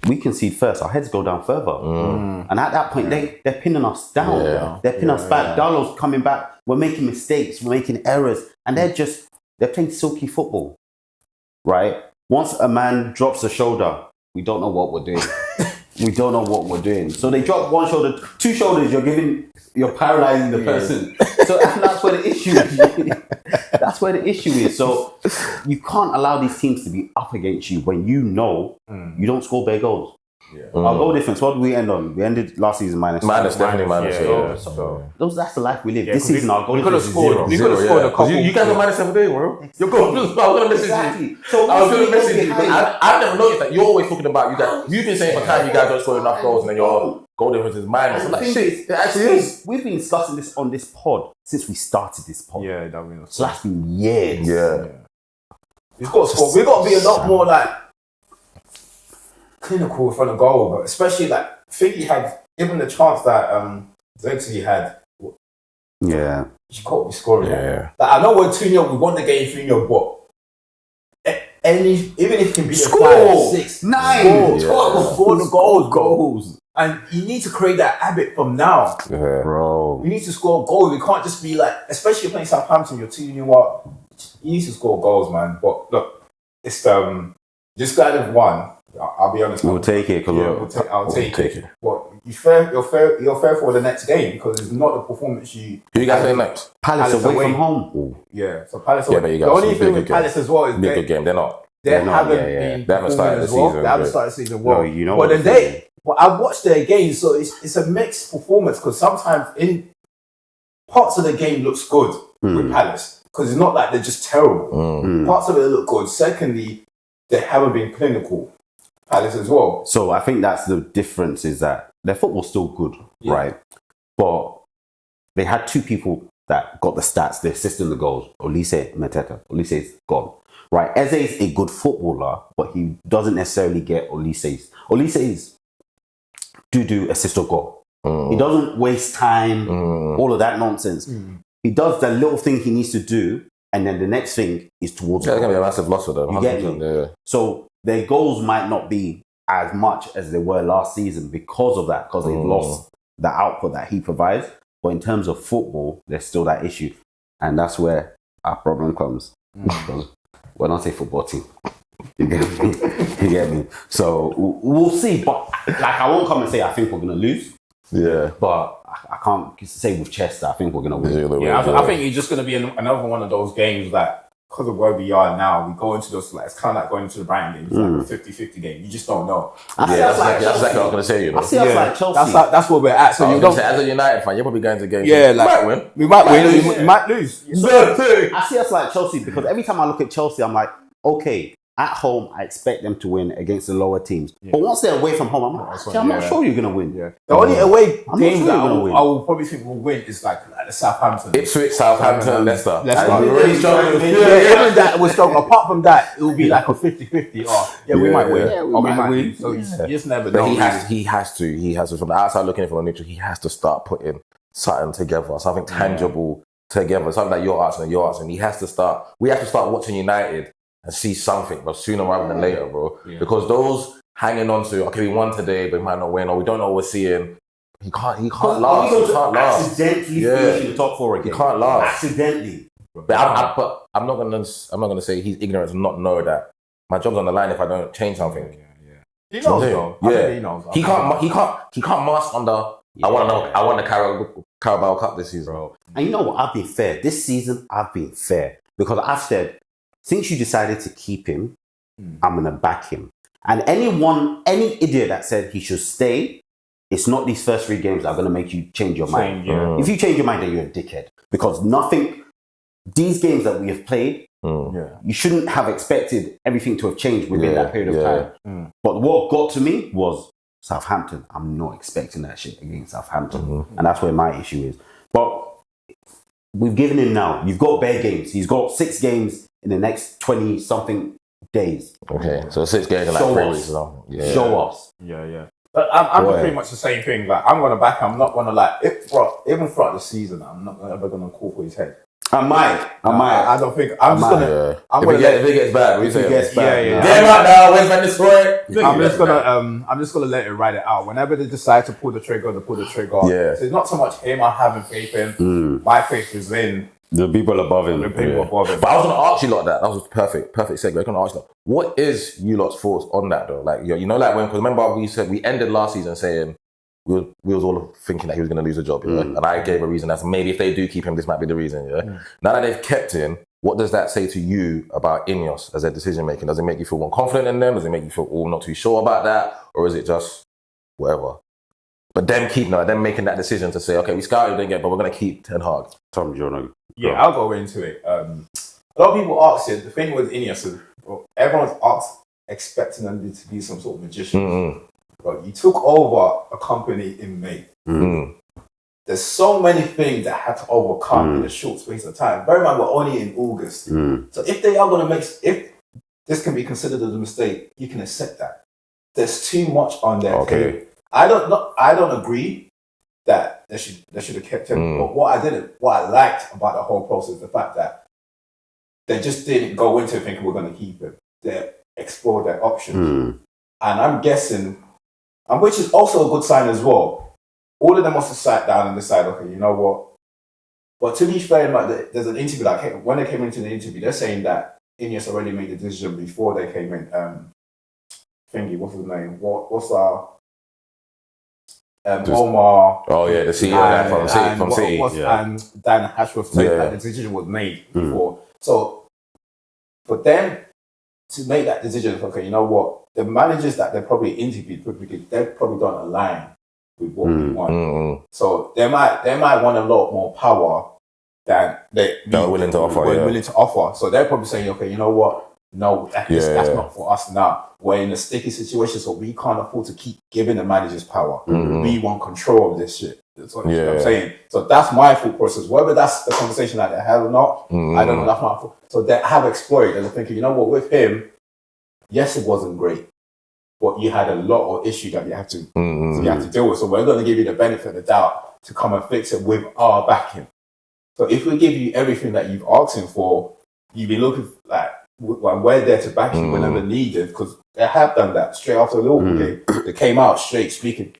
we concede first, our heads go down further. And at that point, they're pinning us down. They're pinning us back. Darlow's coming back. We're making mistakes. We're making errors. And they're playing silky football. Right? Once a man drops a shoulder, we don't know what we're doing. We don't know what we're doing. So they drop one shoulder, two shoulders, you're paralyzing the person. So that's where the issue is. That's where the issue is. So you can't allow these teams to be up against you when you know you don't score bare goals. Our goal difference, what did we end on? We ended last season minus. Definitely minus. That's the life we live. This season our goal difference is zero. We could have scored a couple. You guys are minus 7 days, bro. You're going. I was going to message you. So I was going to message you. I've never noticed that. You're always talking about you guys. You've been saying for time you guys don't score enough goals, and then your goal difference is minus. I'm like, shit, it actually is. We've been discussing this on this pod since we started this pod. Yeah, that means so that's been years. Yeah. We've got to score. We've got to be a lot more clinical in front of goal, but especially I think he had given the chance that Zexley had. Yeah, he can't be scoring. Yeah. I know we're 2-0, we won the game 3-0, but even if it can be score 5, 6, 9, score the goals. And you need to create that habit from now, bro. You need to score goals. We can't just be especially playing Southampton, you're 2-0 up. You need to score goals, man. But look, it's just glad of one. I'll be honest. We'll take it. I'll take it. But you're fair for the next game because it's not the performance you. Who you guys play next? Palace away from home. Yeah, so Palace away. But you the only thing with Palace as well is be a good game. They haven't started the season. They haven't started the season well. No, you know. But then I've watched their games, so it's a mixed performance because sometimes in parts of the game looks good with Palace because it's not like they're just terrible. Parts of it look good. Secondly, they haven't been clinical. Palace as well. So I think that's the difference is that their football's still good, right? But they had two people that got the stats, the assist and the goals. Olise, Mateta. Olise is gone, right? Eze is a good footballer, but he doesn't necessarily get Olise's. Olise's do assist or goal. He doesn't waste time, all of that nonsense. He does the little thing he needs to do, and then the next thing is towards. Yeah, it's gonna be a massive loss for them. You get me? Yeah. So their goals might not be as much as they were last season because of that, because they've lost the output that he provides. But in terms of football, there's still that issue. And that's where our problem comes. Because we're not a football team. You get me? So we'll see. But I won't come and say I think we're going to lose. Yeah. But I can't say with Chester, I think we're going to win. I think it's just going to be another one of those games that because of where we are now, we go into those, it's kind of like going into the Brighton games, like a 50-50 game. You just don't know. That's exactly what I was going to say, you know. I see us like Chelsea. That's where we're at. So you don't. As a United fan, you're probably going to games. Yeah, we might win. We might win. We might lose. I see us like Chelsea because every time I look at Chelsea, I'm like, okay, at home, I expect them to win against the lower teams. But once they're away from home, I'm like, I'm not sure you're going to win. Yeah. The only away games that I will probably think will win is like the Southampton. Ipswich, Southampton, Leicester. Really struggling. Even that was strong. Apart from that, it will be like a 50-50. We might win. We might win. So you just never know. But he has to. From the outside looking in from the neutral, he has to start putting something together, something tangible together, something that you're asking. He has to start. We have to start watching United and see something, but sooner rather than later, bro. Yeah. Because those hanging on to, okay, we won today, but we might not win, or we don't know what we're seeing. He can't last. He can't last. Accidentally finish in the top four again. He can't last. Accidentally. But I'm not gonna say he's ignorant to not know that my job's on the line if I don't change something. He knows though. He knows. He can't mask under. I want the Carabao Cup this season, bro. And you know what? I've been fair. This season, I've been fair because I've said, since you decided to keep him, I'm going to back him. And any idiot that said he should stay, it's not these first 3 games that are going to make you change your mind. If you change your mind, then you're a dickhead. Because these games that we have played, you shouldn't have expected everything to have changed within that period of time. But what got to me was Southampton. I'm not expecting that shit against Southampton. And that's where my issue is. But we've given him now. You've got bare games. He's got 6 games in the next 20-something days. Okay, so 6 games in like 3 weeks. Show us. Yeah. But I'm pretty much the same thing. Like, I'm going to back him. I'm not going to, like, even throughout the season, I'm not ever going to call for his head. I might. I don't think. I'm just gonna. If it gets bad, if it gets bad. Damn right now, where's my destroy? I'm just gonna let it ride it out. Whenever they decide to pull the trigger, they pull the trigger. Yeah. So it's not so much him. I'm having faith in. My faith is in the people above him. The people above him. But I was gonna ask you lot that. That was perfect segue. I was gonna ask you lot, what is you lot's thoughts on that though? Like, you know, like when, because remember we said we ended last season saying we was all thinking that he was going to lose a job, and I gave a reason as maybe if they do keep him, this might be the reason. Now that they've kept him, what does that say to you about INEOS as their decision making? Does it make you feel more confident in them? Does it make you feel not too sure about that, or is it just whatever? But them making that decision to say, okay, we scouted again, but we're going to keep Ten Hag. Tom, do you want to? Yeah, I'll go into it. A lot of people ask it. The thing with INEOS is everyone's expecting them to be some sort of magician. But you took over a company in May. There's so many things that had to overcome in a short space of time. Bear in mind, we're only in August. So if they are going to if this can be considered as a mistake, you can accept that. There's too much on there. Okay. I don't agree that they should have kept him. But what I liked about the whole process, the fact that they just didn't go into thinking we're going to keep him. They explored their options. And I'm guessing, and which is also a good sign as well, all of them must have sat down and decided, okay, you know what? But to be fair, like, there's an interview that when they came into the interview, they're saying that INEOS already made the decision before they came in. Thingy, what's his name? What's our Omar? Oh yeah, the CEO from City. And Dan Ashworth said that the decision was made before. So for them to make that decision, okay, you know what? The managers that they probably interviewed, they probably don't align with what we want. So they might want a lot more power than they're willing to offer. So they're probably saying, okay, you know what? No, that's not for us now. We're in a sticky situation, so we can't afford to keep giving the managers power. We want control of this shit. That's what I'm saying. So that's my thought process. Whether that's the conversation that they have or not, I don't know. That's my thought. So they have explored. They're thinking, you know what? With him, yes, it wasn't great, but you had a lot of issues that you have to deal with. So we're going to give you the benefit of the doubt to come and fix it with our backing. So if we give you everything that you've asked him for, you've been looking like, we're there to back you whenever needed, because they have done that straight after the Liverpool game. They came out straight speaking.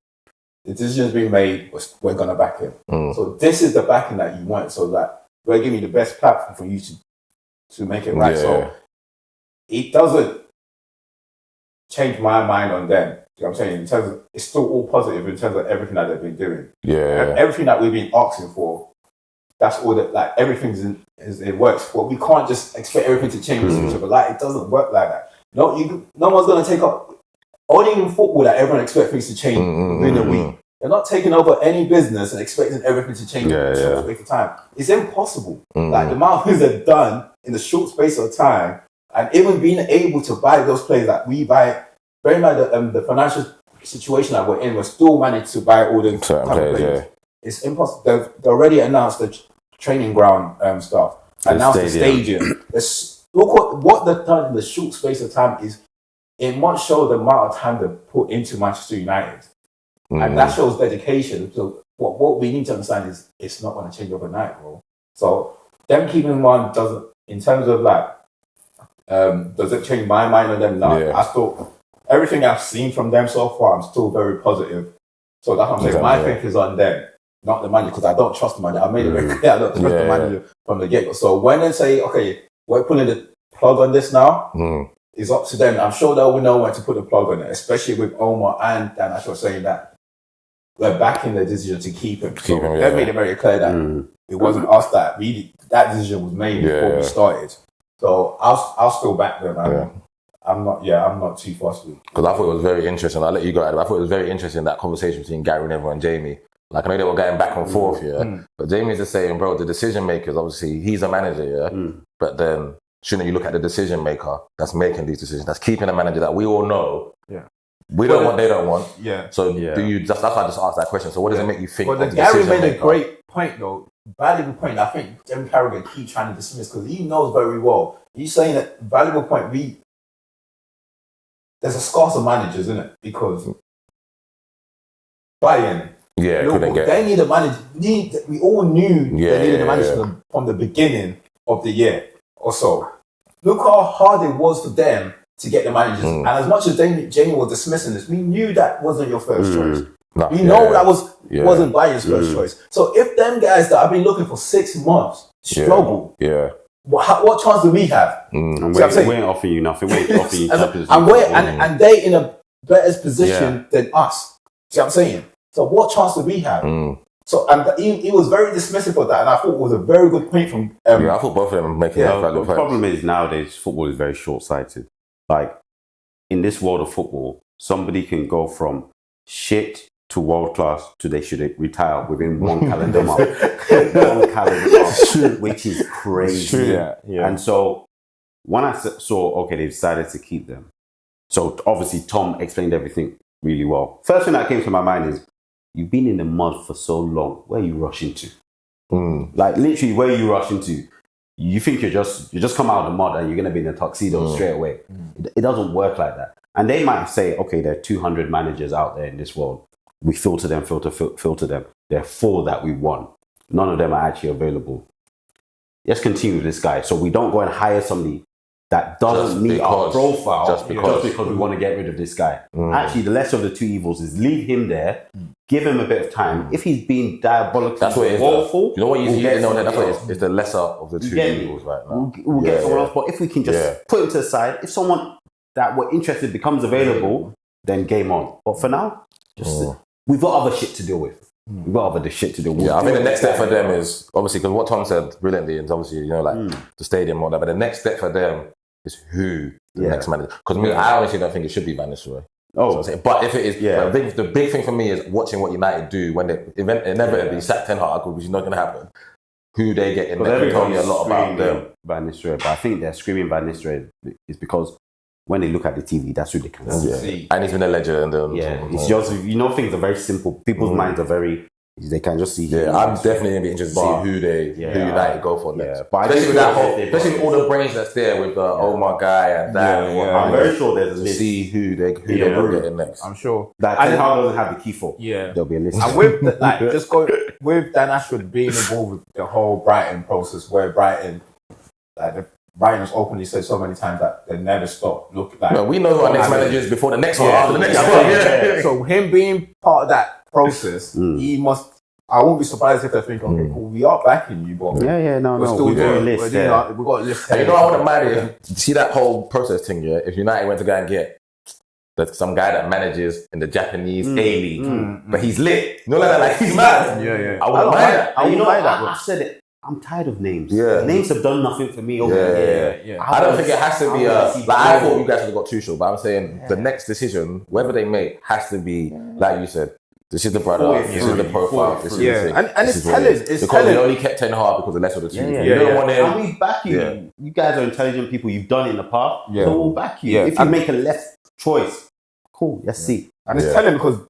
The decision's been made. We're going to back him. So this is the backing that you want. So that we're giving you the best platform for you to make it right. So it doesn't change my mind on them. You know what I'm saying? In terms of, it's still all positive in terms of everything that they've been doing. Everything that we've been asking for, that's all that, like, everything's it works. But we can't just expect everything to change in the future. Like, it doesn't work like that. No one's going to take up, only in football that everyone expects things to change within a week. They're not taking over any business and expecting everything to change in a short space of time. It's impossible. Like, the amount of things they've done in the short space of time, and even being able to buy those players that we buy, bear in mind the financial situation that we're in, we're still managed to buy all the players. It's impossible. They've already announced the training ground stuff, announced the stadium. Look what they've done in the short space of time is, it must show the amount of time they've put into Manchester United. And that shows dedication. So what we need to understand is it's not going to change overnight, bro. So them keeping one doesn't, in terms of like, does it change my mind on them? No. I still, everything I've seen from them so far, I'm still very positive. So that's what I'm saying. My faith is on them, not the manager, because I don't trust the manager. I made it very clear. I don't trust the manager from the get-go. So when they say, okay, we're pulling the plug on this now, it's up to them. I'm sure they'll know when to put the plug on it, especially with Omar and Dan Ashworth saying that we're backing the decision to keep him. So they made it very clear that it wasn't us that really, that decision was made before we started. So I'll still back them. I'm not too fussed with. Because I thought it was very interesting. I'll let you go at it. I thought it was very interesting, that conversation between Gary Neville and Jamie. Like, I know they were going back and forth, but Jamie's just saying, bro, the decision makers, obviously, he's a manager, but then shouldn't you look at the decision maker that's making these decisions, that's keeping a manager that we all know we don't want, they don't want. Yeah. So do you, that's why I just asked that question. So what does it make you think? Well, Gary made a great point, though. Valuable point. I think Jamie Carragher keeps trying to dismiss because he knows very well. He's saying that valuable point. There's a scarce of managers, isn't it? Because Bayern, they need a manager. We all knew they needed a manager from the beginning of the year or so. Look how hard it was for them to get the managers. And as much as Jamie was dismissing this, we knew that wasn't your first choice. No, we know that wasn't Bayern's first choice. So if them guys that have been looking for 6 months struggle, what chance do we have? And we ain't offering you nothing. We ain't offering you nothing. And they in a better position than us. See what I'm saying? So what chance do we have? So and he was very dismissive of that, and I thought it was a very good point from. I thought both of them making that valid point. The problem is nowadays football is very short-sighted. Like in this world of football, somebody can go from shit to world class to they should retire within one calendar month. Which is crazy. And so when I saw, they decided to keep them. So obviously Tom explained everything really well. First thing that came to my mind is, you've been in the mud for so long. Where are you rushing to? Like literally, where are you rushing to? You think you just come out of the mud and you're going to be in a tuxedo straight away. It doesn't work like that. And they might say, okay, there are 200 managers out there in this world. We filter them. There are 4 that we want. None of them are actually available. Let's continue with this guy. So we don't go and hire somebody that doesn't meet our profile just because we want to get rid of this guy. Actually, the lesser of the two evils is leave him there, give him a bit of time. If he's being diabolically awful, you know what that's what it is. It's the lesser of the two evils right now. We'll get someone else. But if we can just put him to the side, if someone that we're interested becomes available, then game on. But for now, we've got other shit to deal with. We've got other shit to do. I think the next step for them is obviously, because what Tom said brilliantly is obviously, the stadium or whatever. But the next step for them is who the next manager. Because I honestly don't think it should be Van Nistelrooy. But if it is, the big thing for me is watching what United do when they inevitably sack Ten Hag, which is not going to happen. Who they get in there, tell me a lot about them. Van Nistelrooy, but I think they're screaming Van Nistelrooy is because when they look at the TV, that's who they can see. And he's been a legend. It's just, things are very simple. People's minds are very, they can just see. I'm definitely going to be interested to see who United go for next. But especially with all the brains that's there with the Omar guy and that. I'm very sure there's a list. See who they will get in next. I'm sure. That Ten Hag doesn't have the key for. There'll be a list. And with with Dan Ashford being involved with the whole Brighton process, where Brighton has openly said so many times that they never stop looking like. No, we know who our next manager is before the next one, after the next one. So him being part of that process, he must. I won't be surprised if they think, okay, cool, we are backing you, but we're still doing a list. We've got a list. And I wouldn't mind if see that whole process thing. If United went to go and get some guy that manages in the Japanese A-League, but he's lit. Like he's mad. I wouldn't mind that. I said it. I'm tired of names. Names have done nothing for me. I don't think it has to be I thought you guys would have got Tuchel, but I'm saying the next decision, whatever they make, has to be, like you said, this is the brother, this is the profile, this is the thing. And it's telling. Because we only kept Ten Hag because the less of the two. You don't want him. And we back you. You guys are intelligent people. You've done it in the past. So we'll back you. If you make a left choice, cool, let's see. And it's telling because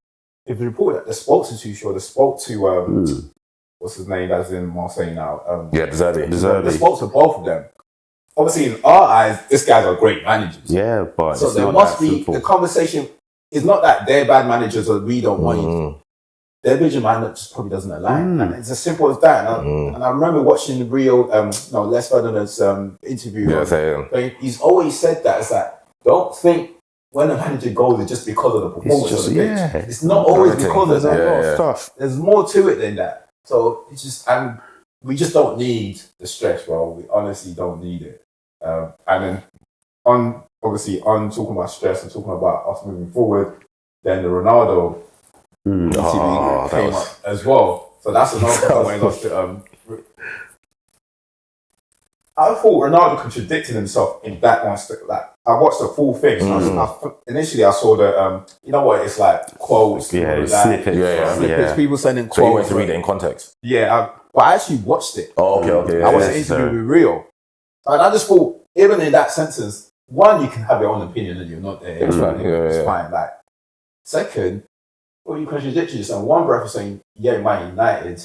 if you report that they spoke to Tuchel, they spoke to what's his name that's in Marseille now? De Zerbi. They spoke to both of them. Obviously, in our eyes, these guys are great managers. But so there must be the conversation. It's not that they're bad managers or we don't want you. Their vision just probably doesn't align. And it's as simple as that. And I remember watching Les Ferdinand's interview. He's always said that. It's like, don't think when a manager goes, it's just because of the performance of the pitch. It's not always because of stuff. There's more to it than that. So it's just, and we just don't need the stress, bro. We honestly don't need it. And then on talking about stress and talking about us moving forward, then the Ronaldo TV came up as well. So that's another thing when I lost to I thought Ronaldo contradicted himself in that one. Like I watched the full thing. So initially, I saw the you know what it's like quotes, snippets, snippets. People sending quotes. So you went to read it in context. Yeah, but I actually watched it. Oh, okay. I watched the interview with Rio, and I just thought, even in that sentence, one, you can have your own opinion, and you're not there. It's fine. Like second, well, you contradicted yourself. One breath is saying, yeah, Man United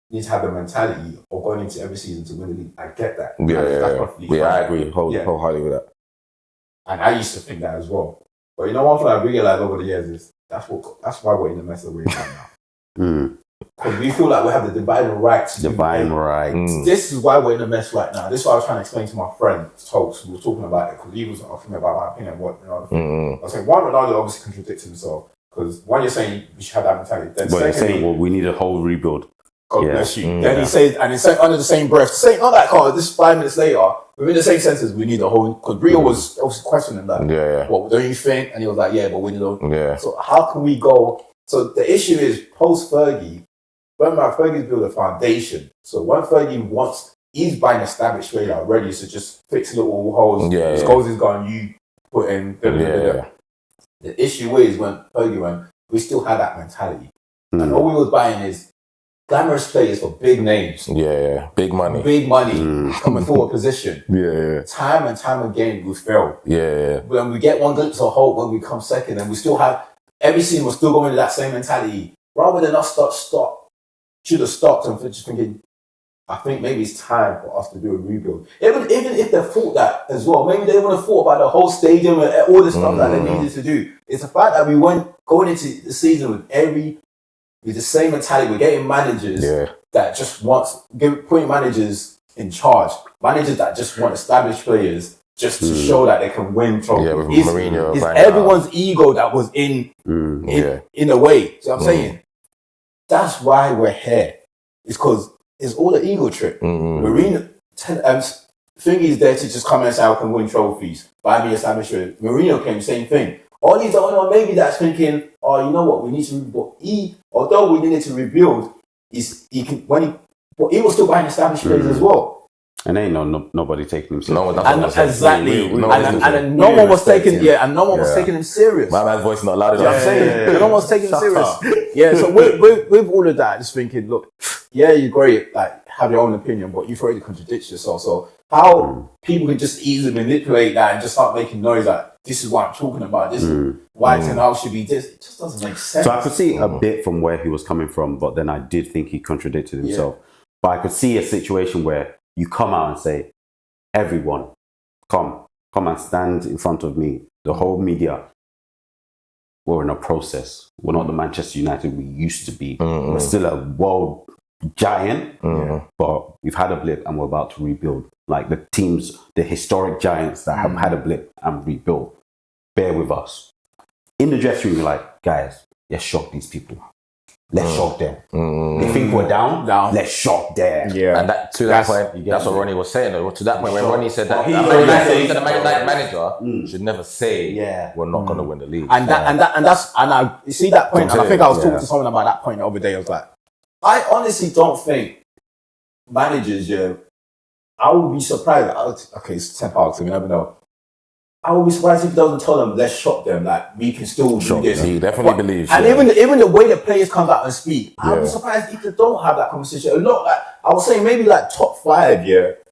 need to have the mentality of going into every season to win the league. I get that. I agree wholeheartedly with that. And I used to think that as well. But you know, one thing I realized over the years is that's why we're in the mess that we're in right now. Because we feel like we have the divine right to This is why we're in the mess right now. This is what I was trying to explain to my friend Tokes. We were talking about it because he was asking me about my opinion. I was saying, one, Ronaldo obviously contradicts himself. Because one, you're saying we should have that mentality. Then but you're saying, well, we need a whole rebuild. God bless you. Then he says, and it's under the same breath, saying, not that card, this 5 minutes later, within the same sentence, we need a whole, because Rio was obviously questioning that. What don't you think? And he was like, yeah, but we need a So how can we go? So the issue is, post-Fergie, Fergie's built a foundation. So when Fergie he's buying established player already, so just fix little holes. His goals is gone, you put in. The issue is, when Fergie went, we still had that mentality. And all we was buying is glamorous players for big names. Big money. Coming forward position. Time and time again we fail. When we get one glimpse of hope, when we come second, and we still have every season, we're still going with that same mentality. Rather than us stop. Should have stopped and just thinking, I think maybe it's time for us to do a rebuild. Even if they thought that as well, maybe they would have thought about the whole stadium and all the stuff that they needed to do. It's the fact that we went going into the season with the same mentality. We're getting managers that just putting managers in charge. Managers that just want established players just to show that they can win trophies. With Mourinho. It's everyone's ego that was in a way. So I'm saying, that's why we're here. It's because it's all an ego trip. Mourinho, Thingy's there to just come and say, I can win trophies. Buy me establishment. Mourinho came, same thing. All these don't know, maybe that's thinking, oh, you know what, we need to rebuild. Although we needed to rebuild, he was still buying established players as well. And ain't nobody taking him serious. Exactly. And no one was taking him serious. My man's voice not loud enough. You know what I'm saying? No one's taking him serious. So with all of that, just thinking, look, you're great, like, have your own opinion, but you've already contradicted yourself. So how people can just easily manipulate that and just start making noise like, this is what I'm talking about, this is why Ten Hag should be this. It just doesn't make sense. So I could see a bit from where he was coming from, but then I did think he contradicted himself. But I could see a situation where you come out and say, everyone, come and stand in front of me. The whole media, we're in a process. We're not the Manchester United we used to be. We're still a world giant, but we've had a blip and we're about to rebuild. Like the teams, the historic giants that have had a blip and rebuilt. Bear with us. In the dressing room, you're like, guys, let's shock these people. Let's shock them. They think we're down. Let's shock them. And to that point, that's what Ronnie was saying. To that point, when Ronnie said that, he said the manager should never say we're not going to win the league. You see that point. And I think I was talking to someone about that point the other day. I was like, I honestly don't think managers. I would be surprised. Okay, it's 10 pounds, so we never know. I would be surprised if he doesn't tell them, let's shock them, like, we can still do this. He definitely believes. And even the way the players come out and speak, I would be surprised if they don't have that conversation. A lot, like, I was saying maybe like top 5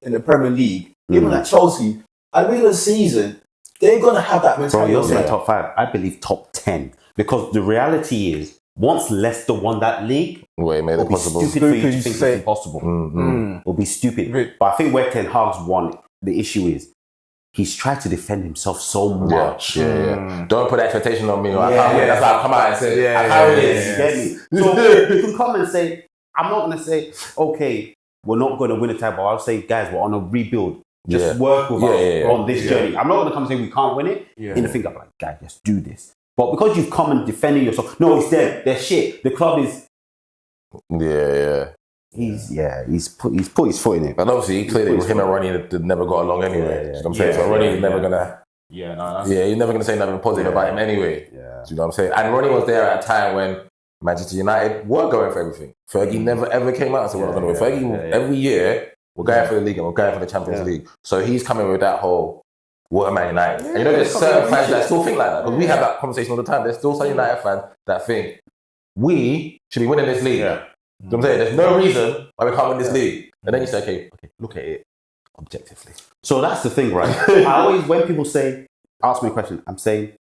in the Premier League, even like Chelsea, at the beginning of the season, they're going to have that mentality. Bro, you're saying top 5. I believe top 10. Because the reality is, once Leicester won that league, it'll be stupid for you to think it's impossible. It'll be stupid. But I think where Ten Hag's won, the issue is, he's tried to defend himself so much. Don't put expectation on me. That's why I come out and say, I can't really. So you can come and say, I'm not going to say, okay, we're not going to win a title. I'll say, guys, we're on a rebuild. Just work with us on this journey. I'm not going to come and say we can't win it. In the thing, I'm like, guys, let's do this. But because you've come and defending yourself, no, it's them. They're shit. The club is. He's put his foot in it. And obviously, clearly, with him and Ronnie, they never got along anyway. You know what I'm saying? So Ronnie's never gonna. He's never gonna say nothing positive about him anyway. Do you know what I'm saying? And Ronnie was there at a time when Manchester United were going for everything. Fergie never ever came out and said we're not going to win. Fergie every year We're going for the league and we're going for the Champions League. So he's coming with that whole, what am Man United? And you know, there's certain fans that still think like that. Because we have that conversation all the time. There's still some United fans that think, we should be winning this league. Yeah. You know what I'm saying? There's no reason why we can't win this league. And then you say, okay, look at it objectively. So that's the thing, right? I always, when people ask me a question, I'm saying,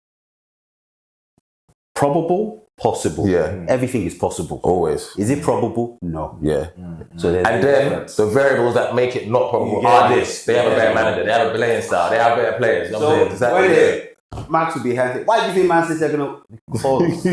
probable, possible. Yeah. Everything is possible. Always. Is it probable? No. Yeah. So and then the variables that make it not probable are this. They have a better manager. They have a playing style. They have better players. You know what I'm saying? Max would be happy. Why do you think Man City are going to close?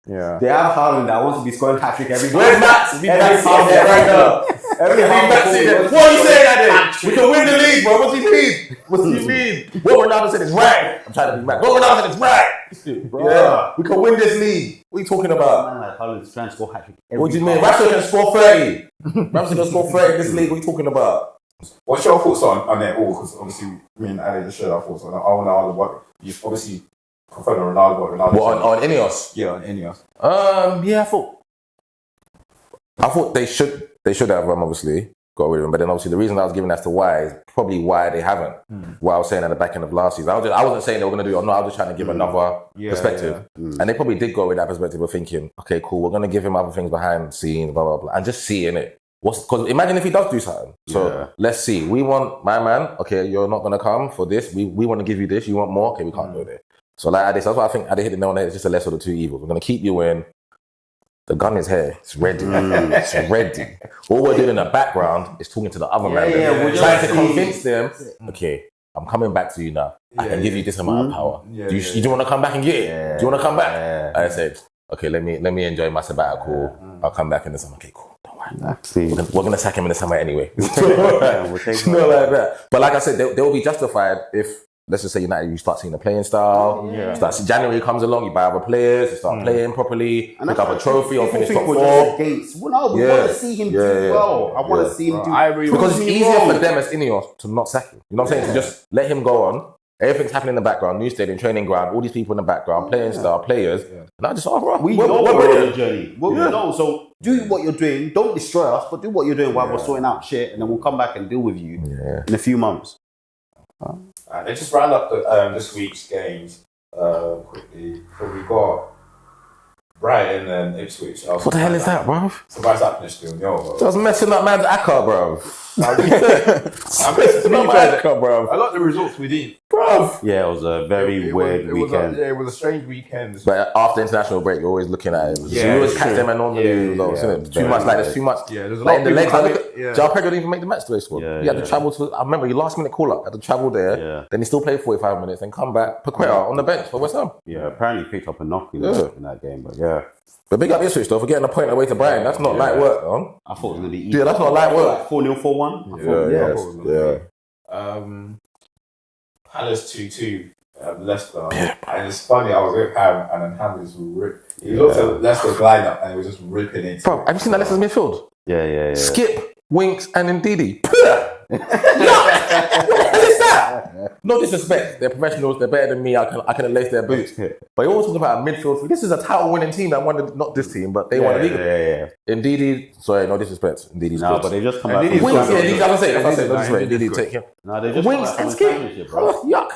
Yeah. They have Haaland that wants to be scoring hat-trick every game. Where's Max? Every right now. Every What are you saying that day? We can win the league, bro. What's he mean? What's he mean? What Ronaldo said is right. I'm trying to be mad. What Ronaldo said is right. Bro. Yeah. We can win this league. What are you talking about? Man, like Haaland's trying to score hat-trick. What do you mean? Rashford can score 30. Rashford can score 30 in this league. What are you talking about? What's your thoughts on it all? Because obviously, me and Ali just shared our thoughts on it. I want to know what you obviously prefer Ronaldo. What, on INEOS? Yeah, on INEOS. Yeah, I thought they should have obviously got rid of him, but then obviously the reason I was giving as to why is probably why they haven't. What I was saying at the back end of last season, I wasn't saying they were going to do it or not. I was just trying to give another perspective, and they probably did go with that perspective of thinking, okay, cool, we're going to give him other things behind the scenes, blah blah blah, and just seeing it. Because imagine if he does do something. So let's see. We want my man. Okay, you're not going to come for this. We want to give you this. You want more. Okay, we can't do it. So like that's why I think I hit the nail on the head. It's just a lesser of the two evils. We're going to keep you in. The gun is here. It's ready. It's ready. All we're doing in the background is talking to the other man. We're trying to convince them, okay, I'm coming back to you now. I can give you this amount of power. Do you want to come back and get it? Do you want to come back? And I said, okay, let me enjoy my sabbatical. I'll come back in the summer. Okay, cool. Don't worry. We're going to sack him in the summer anyway. We'll take like that. But like I said, they'll be justified if, let's just say United, you start seeing the playing style. January comes along, you buy other players, you start playing properly, pick up a trophy or finish top 4. We want to see him do well. I want to see him do because it's easier for them as INEOS to not sack him. You know what I'm saying? To just let him go on. Everything's happening in the background, new stadium, training ground, all these people in the background, playing style, players. And I just, we know we're on the journey. We know. So do what you're doing. Don't destroy us, but do what you're doing while we're sorting out shit, and then we'll come back and deal with you in a few months. Let's just round up this week's games quickly. So we got Brighton and Ipswich. What the hell is that, bro? Surprised that finished 2-0, bro. Just messing up man's acca, bro. I'm messing up my acca, bro. I like the results we did, bro. Yeah, it was a very weird weekend. It was a strange weekend. But after international break, you're always looking at it. You always catch them and normally lose, isn't it? Too much, like there's too much. Yeah, there's a lot in the legs. João Pedro didn't even make the match today squad. He had to travel to. I remember your last minute call up. Had to travel there. Then he still played 45 minutes. Then come back. Paqueta on the bench for West Ham. Yeah, apparently picked up a knock in that game. But But big up Ipswich though for getting a point away to Brighton. That's not light work, man. I thought it was going to be easy. Yeah, that's not light work. 4-0, 4-1. Palace 2-2. Leicester. And it's funny, I was with Ham and then Ham was ripped. He looked at Leicester's lineup and he was just ripping it. Bro, have you seen that Leicester's midfield? Yeah. Skip, Winks, and Ndidi. What the hell is that? No disrespect, they're professionals, they're better than me, I can lace their boots. But you always talk about a midfield. This is a title winning team that won, not this team, but they won the league. Ndidi, sorry, no disrespect. Ndidi's good. But they just come back. Winks, Ndidi take him. No, they just Winks come back from and the Skip. championship, bro. Yuck.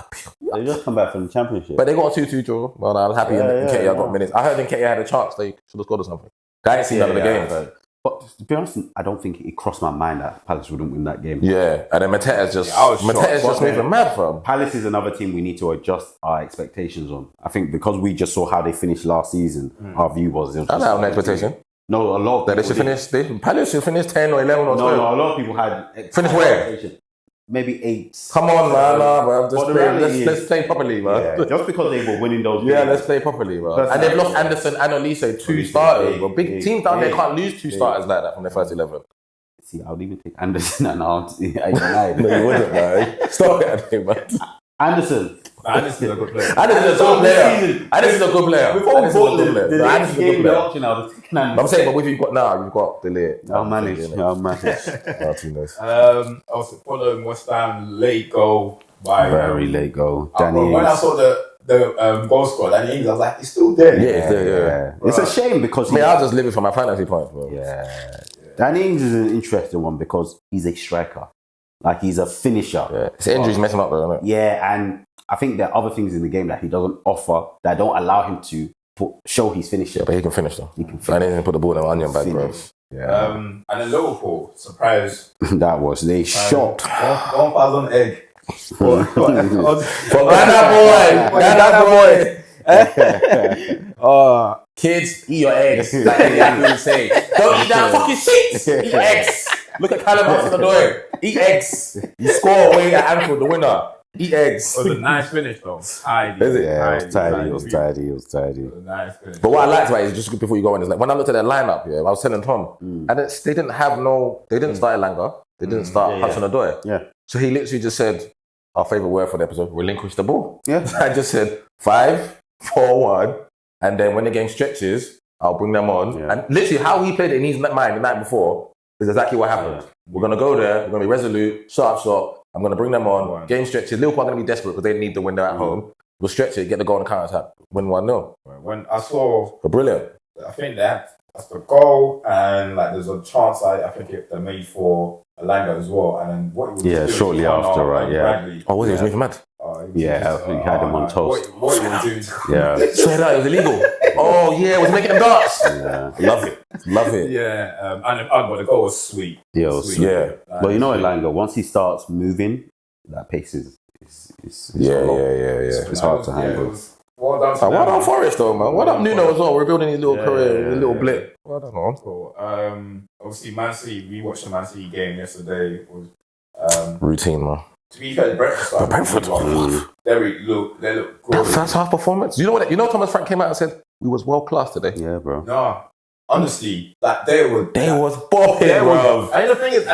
They just come back from the championship. But they got a 2-2 draw. Well, I was happy Nketiah got minutes. I heard Nketiah had a chance, they should have scored or something. I didn't see none of the game. But to be honest, I don't think it crossed my mind that Palace wouldn't win that game. Yeah, and then Mateta's just moving mad from. Palace is another team we need to adjust our expectations on. I think because we just saw how they finished last season, our view was... I don't have an expectation. No, a lot of people... They should finish... Palace should finish 10 or 11 or 12. No, a lot of people had... Finish where? Maybe 8. Come on, man. Bro. Let's play properly, man. Yeah, just because they were winning those games. Yeah, let's play properly, bro. And they've lost Anderson and Olise, 2 starters. Bro. Big teams down there can't lose 2 starters like that from their first 11. See, I would even take Anderson and out. No, you wouldn't, man. Stop it, man. Anderson. Anderson's a good player. Anderson's a good player. Before we bought the game, the auction, I was taking Anderson. I'm saying, but with you've got Delay. I'll manage. Too nice. I was following West Ham late goal by very late goal. Danny when I saw the goal score, Danny Ings, I was like, he's still there. Yeah, it's there. It's a shame because I was just living for my fantasy points, bro. Yeah. Danny Ings is an interesting one because he's a striker. Like, he's a finisher. Yeah. His injuries mess him up, though, isn't it? Yeah, and I think there are other things in the game that he doesn't offer that don't allow him to show his finishing. Yeah, but he can finish, though. He can finish. And he didn't put the ball in the onion bag, bro. Yeah. And then Liverpool, surprise. That was, they shot. 1,000 egg. For Ghana boy. Kids, eat your eggs. Like they say. Don't eat that fucking shit. Eat eggs. Look at Callum Hudson-Odoi. Eat eggs. You score away at Anfield, the winner. Eat eggs. It was a nice finish, though. Tidy. Is it? Yeah, it was tidy. It was tidy. It was tidy. It was a nice finish. But what I liked about it is just before you go in, is like when I looked at their lineup, I was telling Tom, and they didn't start Elanga, they didn't start Hudson-Odoi. Yeah. So he literally just said, our favourite word for the episode, relinquish the ball. Yeah. I just said 5, 4, 1, and then when the game stretches, I'll bring them on. Yeah. And literally how he played it in his mind the night before is exactly what happened. Yeah. We're going to go there, we're going to be resolute, shot. I'm going to bring them on. Game stretches. Liverpool are going to be desperate because they need the window at home. We'll stretch it, get the goal on the counter-attack, win 1-0. When I saw... Brilliant. I think that's the goal, and like there's a chance I think they made for Elanga as well. And then what he was doing shortly after, right? Yeah. Bradley, Oh, was he? Was moving mad? He had him on toast. What he was doing? Yeah. Straight out, it was illegal. Oh, yeah, was making them darts. Yeah. Love it. Yeah, but the goal was sweet. Yeah, it was sweet. Yeah. But you know, Elanga, once he starts moving, that pace is Yeah. It's hard to handle. Well done. Well done, Forest, though, man. Well done, Nuno as well. We're building his little career, his little blip. Well done, man. Cool. Obviously, Man City. We watched the Man City game yesterday. It was routine, man. to be fair, Brentford. They look good. First half performance. You know Thomas Frank came out and said we was world class today. Yeah, bro. No, honestly, like they was bopping, bro. And the thing is,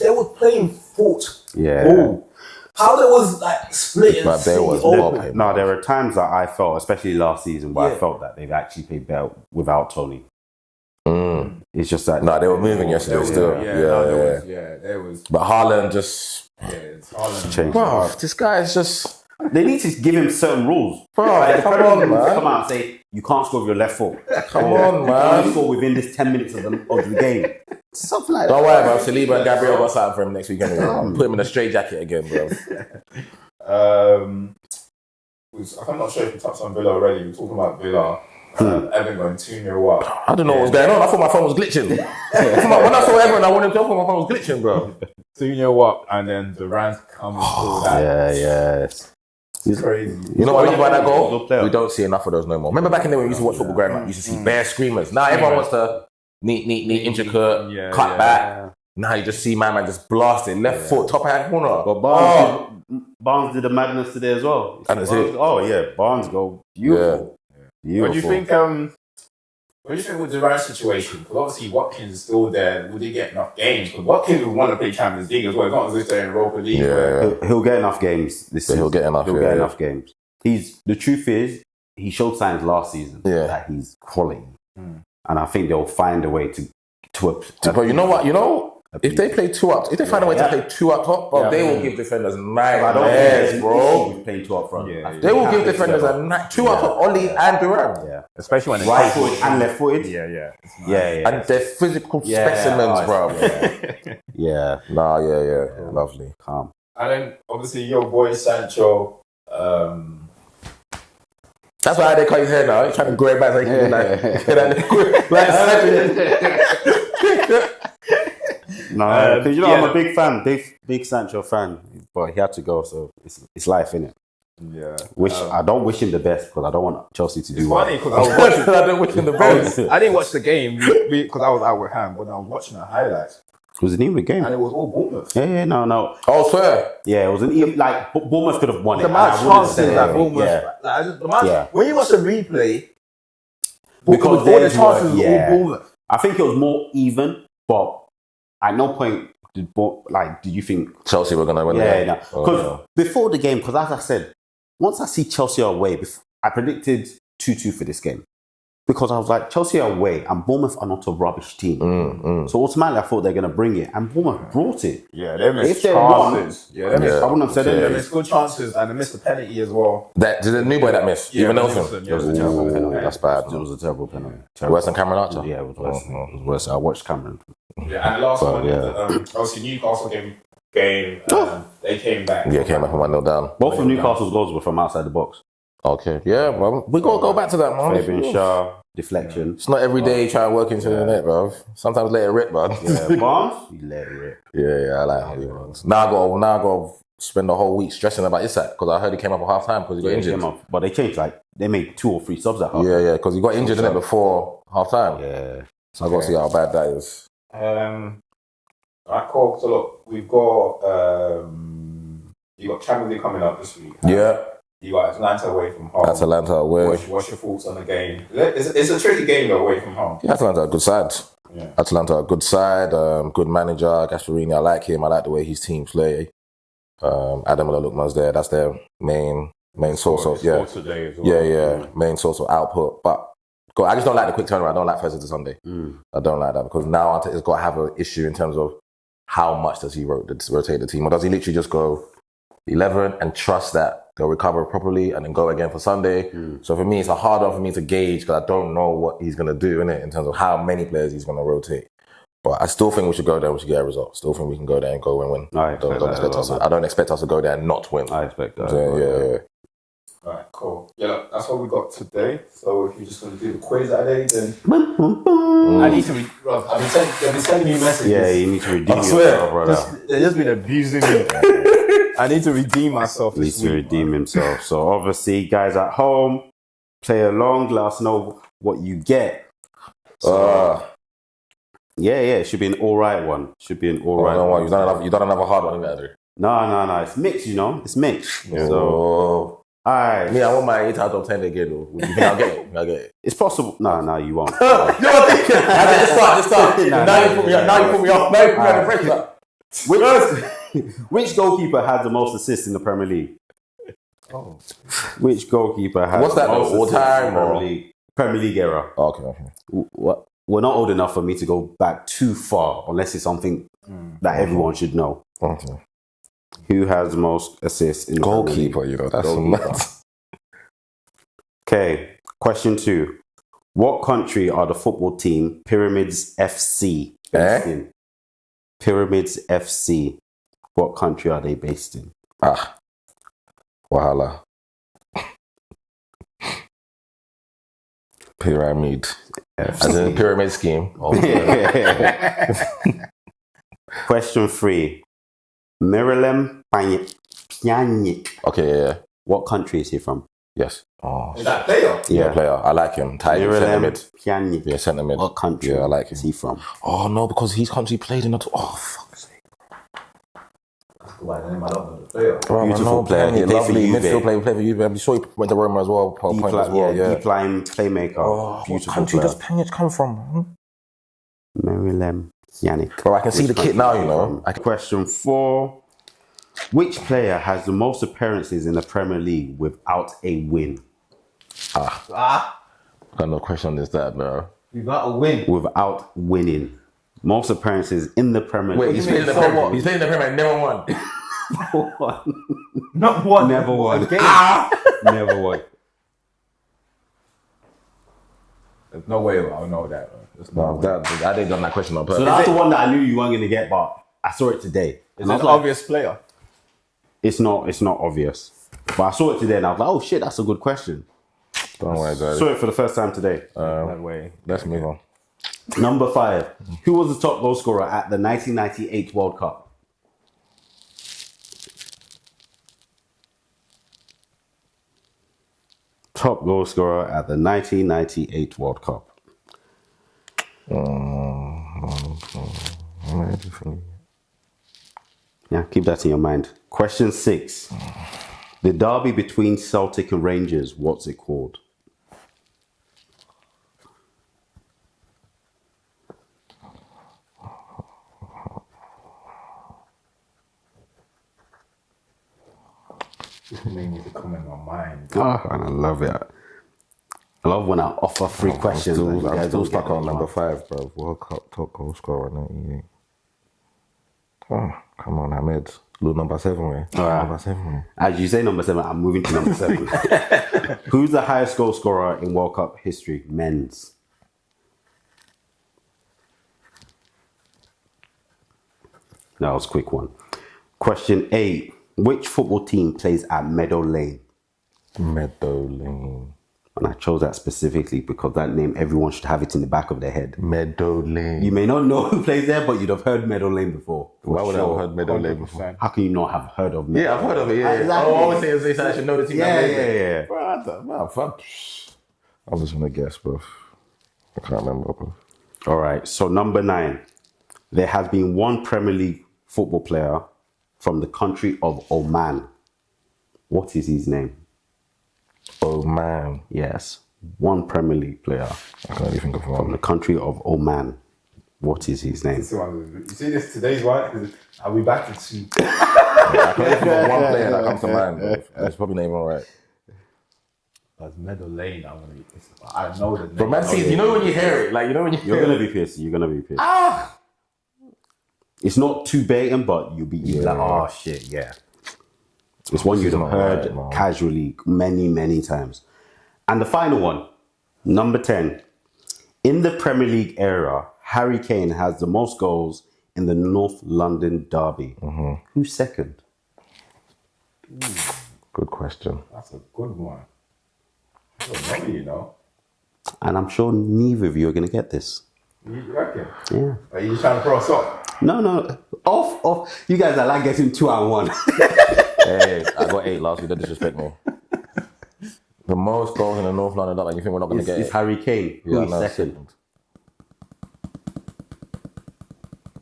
they were playing foot. Yeah. Ball. How they was like splitting. But they was bopping. No, there were times that I felt, especially last season, where I felt that they've actually played better without Tony. It's just that. No, they were moving yesterday still. There was. But Haaland just. Haaland changed. Bro, this guy is just. They need to give him certain rules. Bro, Like, come on, man. Come out and say, you can't score with your left foot. Come on, You man. can't score within this 10 minutes of the game. Something like Don't that. worry, bro. Saliba and Gabriel got something for him next week anyway. Put him in a straight jacket again, bro. I'm not sure if we touched on Villa already. We were talking about Villa. Evan going 2-0 up. I don't know what was going on. I thought my phone was glitching. When I saw Everton, I wanted to open my phone was glitching, bro. 2-0 up, and then Durant comes through that. Yes. It's crazy. You know what I mean by that goal? We don't see enough of those no more. Remember back in the day when we used to watch football growing up, you used to see bare screamers. Now everyone wants to neat, intricate, cut back. Now you just see my man just blasting left foot, top hand corner. But Barnes did the madness today as well. And that's it. Oh yeah, Barnes go beautiful. Beautiful. What do you think? What do you think with Durant's situation? Because obviously Watkins is still there. Would he get enough games? Because Watkins would want to play Champions League as well. It's not as if they're in Europa League. Yeah. He'll get enough games this season. He'll get enough games. The truth is, he showed signs last season that he's quality, and I think they'll find a way to. But you know what? If they play two up, if they find a way to play two up top, bro, they will give defenders nightmares, bro. Playing two up front. They will give defenders two up top, Oli and Durant. Yeah, especially when right footed and left footed. Yeah. And they're physical specimens, bro. Yeah. Lovely. Calm. And then obviously your boy Sancho. That's why they cut his hair now. He's trying to grow it back so he can like. No, because I'm a big fan, big Sancho fan, but he had to go, so it's life, innit? Yeah. I don't wish him the best because I don't want Chelsea to do well. Funny because I was watching. I don't wish him the best. I didn't watch the game because I was out with Ham, but I was watching the highlights. It was an even game, and it was all Bournemouth. Yeah, no. Oh, swear. Yeah, it was an even. Like Bournemouth could have won it. The amount of chances that Bournemouth. When you watch the replay, because all the chances were all Bournemouth. I think it was more even, but. At no point did you think Chelsea were going to win? Yeah, because before the game, because as I said, once I see Chelsea away, I predicted 2-2 for this game. because I was like, Chelsea are away and Bournemouth are not a rubbish team. So automatically I thought they're going to bring it, and Bournemouth brought it. Yeah, they missed If they won, chances. I wouldn't have said They anything. missed good chances and they missed the penalty as well. That did the new boy that missed? Yeah, Even Nelson. Yeah, it was a terrible penalty. That's bad. It was a terrible penalty. Worse than Cameron Archer? Yeah, it was worse. It was worse. I watched Cameron. Yeah, and the last one, obviously Newcastle game, they came back. Yeah, came back from 1-0 down. Both of Newcastle's goals were from outside the box. Okay, yeah, well, we got to go back to that, man. Fabian Shaw, deflection. It's not every day you try to work into the net, bro. Sometimes let it rip, bro. Yeah, Barnes, you let it rip. Yeah, I like how he runs. Now I got to spend the whole week stressing about Isak because I heard he came up at half time because he got injured. But they changed, they made 2 or 3 subs at half. Yeah, because he got injured in it before half time. Yeah. So I got to see how bad that is. Alright, cool. So look, we've got you got Champions League coming up this week. Yeah. You got Atlanta away from home. Atlanta away. What's your thoughts on the game? It's a tricky game though, away from home. Yeah, Atlanta a good side. Yeah. Atlanta a good side. Good manager, Gasparini. I like him. I like the way his team play. Adam Lukman's there. That's their main source of main source of output. But I just don't like the quick turnaround. I don't like Thursday to Sunday. I don't like that because now Arteta's got to have an issue in terms of how much does he rotate the team, or does he literally just go 11 and trust that they'll recover properly and then go again for Sunday? So for me, it's a hard one for me to gauge because I don't know what he's going to do in it in terms of how many players he's going to rotate. But I still think we should go there. We should get a result. Still think we can go there and go and win. I don't expect us to go there and not win. I expect that. Yeah. Alright, cool. Yeah, look, that's what we got today. So if you're just going to do the quiz at day, then I need to. They've been sending me messages. Yeah, you need to redeem yourself, brother. They've just been abusing me. I need to redeem myself. He needs to redeem himself. So obviously, guys at home, play along. Let us know what you get. So, yeah, it should be an all right one. Should be an all right one. You done another hard one, haven't you? No. It's mixed, It's mixed. Yeah. So. Alright. Me, I want my 8 out of 10 again, though. You think I'll get it? I'll get it. It's possible. No, you won't. Just start. Now you put me off the pressure. Which goalkeeper had the most assists in the Premier League? Which goalkeeper had What's that, the most all assists time in the Premier League era? Okay. What? We're not old enough for me to go back too far, unless it's something that everyone should know. Okay. Who has the most assists in the goalkeeper? That's nuts. Okay, question 2. What country are the football team Pyramids FC based in? Pyramids FC. What country are they based in? Wahala. Pyramid. FC. As in pyramid scheme. Question 3. Miralem Pjanic. Okay, yeah. What country is he from? Yes. Is that player? Yeah, player. I like him. Centre mid. Pjanic. Yeah, centre mid. What country I like him. is he from? Oh, no, because his country played in the... fuck's sake. Beautiful player. He Lovely midfield player. He played for Juve. I'm sure he went to Roma as well. Deep line playmaker. What country does Pjanic come from? Miralem Pjanic. Bro, I can see the kit now, Question 4. Which player has the most appearances in the Premier League without a win? I got no question on this, bro. Without a win? Without winning. Most appearances in the Premier League. Wait, he's playing in the Premier League. He's playing in the Premier League, never won. Not one. Never won. Never won. There's no way I'll know that. I didn't get that question on purpose. So that's the one that I knew you weren't going to get, but I saw it today. Is it an obvious player? It's not obvious. But I saw it today and I was like, oh shit, that's a good question. Don't worry, guys. Saw it for the first time today. No way. Let's move on. Number 5. Who was the top goal scorer at the 1998 World Cup? Top goal scorer at the 1998 World Cup. Yeah, keep that in your mind. Question 6. The derby between Celtic and Rangers, what's it called? This name needs to come in my mind. Oh, and I love it. I love when I offer free questions. I'm still stuck on number 5, bro. World Cup top goal scorer, 98. Oh, come on, Ahmed. Look, number 7, man. Right. Number 7, man. As you say number 7, I'm moving to number 7. Who's the highest goal scorer in World Cup history? Men's. That was a quick one. Question 8. Which football team plays at Meadow Lane? Meadow Lane. And I chose that specifically because that name, everyone should have it in the back of their head. Meadow Lane. You may not know who plays there, but you'd have heard Meadow Lane before. Why would I have heard Meadow Lane before? How can you not have heard of Meadow? Yeah, I've heard of it, yeah. Exactly. Oh, I always say I should know the team. Yeah. Bro, man, fuck. I was just gonna guess, bro. I can't remember, bro. All right, so number 9. There has been one Premier League football player from the country of Oman. What is his name? Oman. Yes, one Premier League player I can't even think of from one. the country of Oman. What is his name? You see this today's one? I'll be back to 2. I can't even think of one player that comes to mind, bro. It's probably not even right. That's Meadow Lane. I know the name. But man, see, you know when you hear it, like, you know when you You're gonna be pissed. You're gonna be pissed. It's not too blatant, but you'll be like, oh shit, yeah. It's one you'd have heard casually many times. And the final one, number 10. In the Premier League era, Harry Kane has the most goals in the North London derby. Who's second? Good question. That's a good one. I don't know, you know. And I'm sure neither of you are going to get this. You reckon? Yeah. Are you trying to throw us off? No. Off. You guys are like getting 2 and 1. Hey, I got 8 last week. Don't disrespect me. The most goals in the North London derby. You think we're not going to get It's it? Harry Kane. Yeah, Who's second?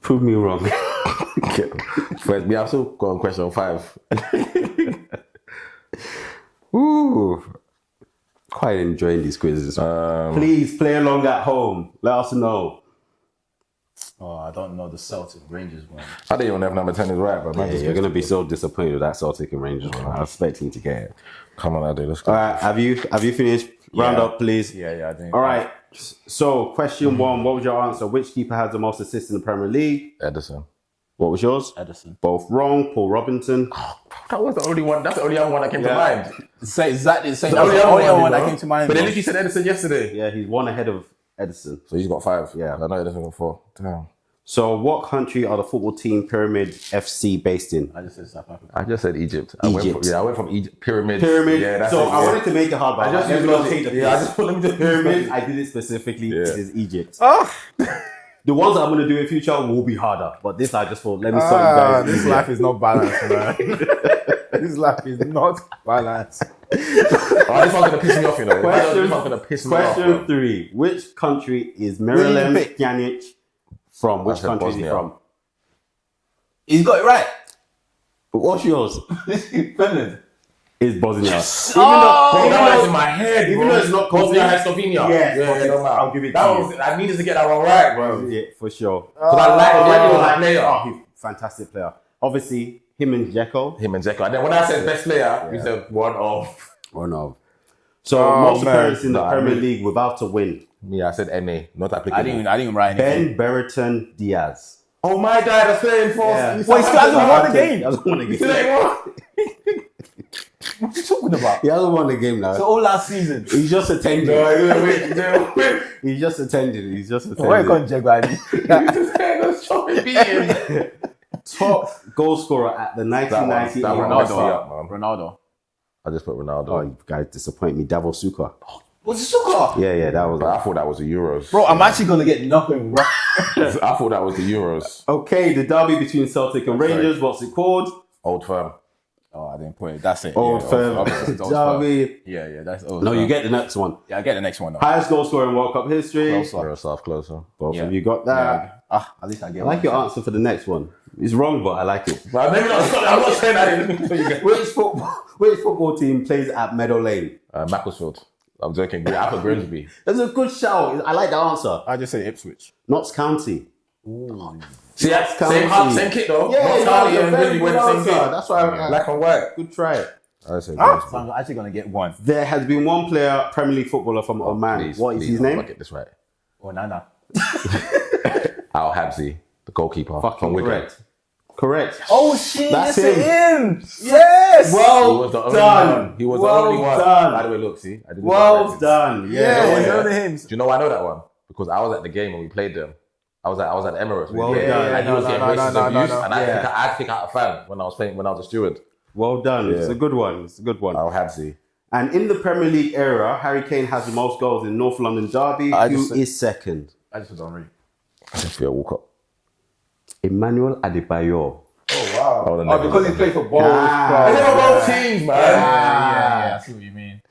Prove me wrong. First, I've still got on question 5. Ooh. Quite enjoying these quizzes. Please play along at home. Let us know. Oh, I don't know the Celtic Rangers one. I didn't even know if number 10 is right, but man, You're going to be so disappointed with that Celtic and Rangers one. I was expecting to get it. come on, Ade, let's go. All right, have you finished? Round up, please. Yeah, I think. All right. So, question 1, what was your answer? Which keeper has the most assists in the Premier League? Edison. What was yours? Edison. Both wrong. Paul Robinson. That was the only one. That's the only other one that came to mind. Say exactly the same. The only other one that came to mind. But then you said Edison yesterday. Yeah, he's 1 ahead of Edison. So he's got 5. Yeah. I know Edison got 4. Damn. So, what country are the football team Pyramid FC based in? I just said South Africa. I just said Egypt. Egypt. I went from Egypt. Pyramid. Pyramid. Yeah, that's so it, I wanted to make it hard, but I just let me used not take the logic. Yeah, I piss. just let me just Pyramid. I did it specifically. Yeah. It is Egypt. The ones that I'm going to do in future will be harder, but this I just thought, let me start you guys. This life is not balanced, man. This life is not balanced. Oh, this one's gonna piss me off, you know. This one's gonna piss me off. Question 3. Which country is Miralem Pjanic from? Which said country is he Bosnia. from? He's got it right. What's yours? Finland. Is Bosnia. That was in my head, Even though it's not Bosnia Herzegovina. Yes, no matter. I'll give it to That you. was. I needed to get that one right, bro. Yeah, for sure. Because I like the player. Oh, he's a fantastic player. Obviously, him and Dzeko. Him and Dzeko. And then when I said best player, he said one of. Or no. So most appearances in the Premier League without a win. Yeah, I said NA, not applicable. I didn't write anything. Ben Brereton Diaz. Oh my God, that's playing for. Yeah. Wait, he still hasn't won the game. He hasn't won the He still game. ain't won. What are you talking about? He hasn't won the game now. So all last season. He's just attending. Wait. He's just attending. He's just Where attending. can Jaguar? That's chopping beating. Top goal scorer at the 1998 that one, World Ronaldo. Cup. Man. Ronaldo. I just put Ronaldo. Oh, you guys disappoint me. Davor Suker. Was it Suka? Yeah, that was. But I thought that was the Euros. Bro, I'm actually gonna get nothing right. I thought that was the Euros. Okay, the derby between Celtic and Rangers. What's it called? Old Firm. Oh, I didn't put it. That's it. Old Yeah, Firm. obviously it's Old Firm. Derby. Yeah, that's Old No, Firm. you get the next one. Yeah, I get the next one though. Highest goal scorer in World Cup history. Closer. Miroslav Klose. Both Yeah. of you got that. At least I get I like your answer for the next one. It's wrong, but I like it. But maybe not. I'm not saying that. Which football team plays at Meadow Lane? Macclesfield. I'm joking. I put Grimsby. That's a good shout. I like the answer. I just say Ipswich. Notts County. See, County. same kit though. Yeah, Not no, Charlie it's a and very Grimsby good wear the same answer. kit. That's why. Black and white. Good try. I say So I'm actually gonna get one. There has been one player, Premier League footballer from Oman. What is his name? I'll get this right. Nana. Al Habsi, the goalkeeper. Fucking correct. Correct. Oh shit! That's him. Yes. Well done. He was the only one. By the way, look, see, I didn't. Well done. Yeah. Him. Do you know why I know that one? Because I was at the game when we played them. I was at the Emirates. Well done. And he was getting racism abuse, and I Yeah. had to kick out a fan when I was a steward. Well done. Yeah. It's a good one. It's a good one. Al Habsi. And in the Premier League era, Harry Kane has the most goals in North London Derby. Who is second? I just don't read. I just feel Walcott. Emmanuel Adebayo. Oh wow! Oh, because he played for both. I never both teams, man. Yeah. I see what you mean.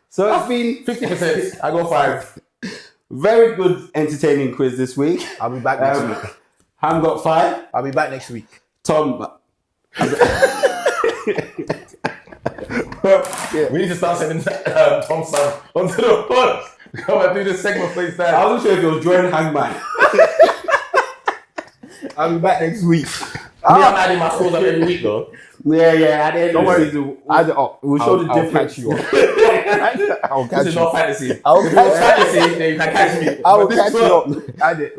So it's been 50%. I go 5. very good, entertaining quiz this week. I'll be back next week. Ham got 5. I'll be back next week. Tom. We need to start sending Tom Sam onto the pod. Come and do this segment, please. Dad. I wasn't sure if it was Jordan Hangman. I'll be back next week. I'm adding my scores up every week, though. Yeah. At the end of the season, We'll show the difference. I'll catch This is you. not fantasy. I'll If catch it's fantasy, then you can catch me. I will But catch this you one- up. I did.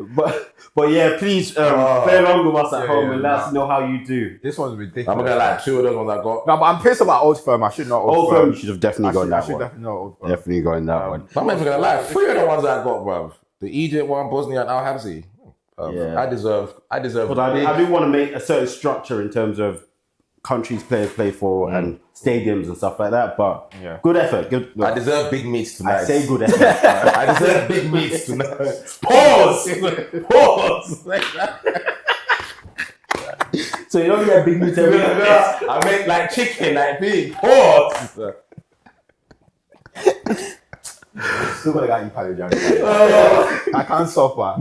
But yeah, please play along with us at home and let us nah. know how you do. This one's ridiculous. I'm not gonna lie, 2 of those ones I got. No, but I'm pissed about Old Firm. I should know Old Firm, you should have definitely gone I that should one. definitely know Old Firm. Definitely going that one. I'm not even gonna lie, 3 of the ones I got, bruv. The Egypt one, Bosnia, and Al Habsi. Yeah. I deserve. But I do want to make a certain structure in terms of countries players play for and stadiums and stuff like that. But Yeah. good effort. Good. I deserve big meats tonight. I say good effort. I deserve big meats tonight. Pause. Pause. So you don't get big meat every I meant like chicken, like big. Pause. Still gonna get you padded young. I can't suffer.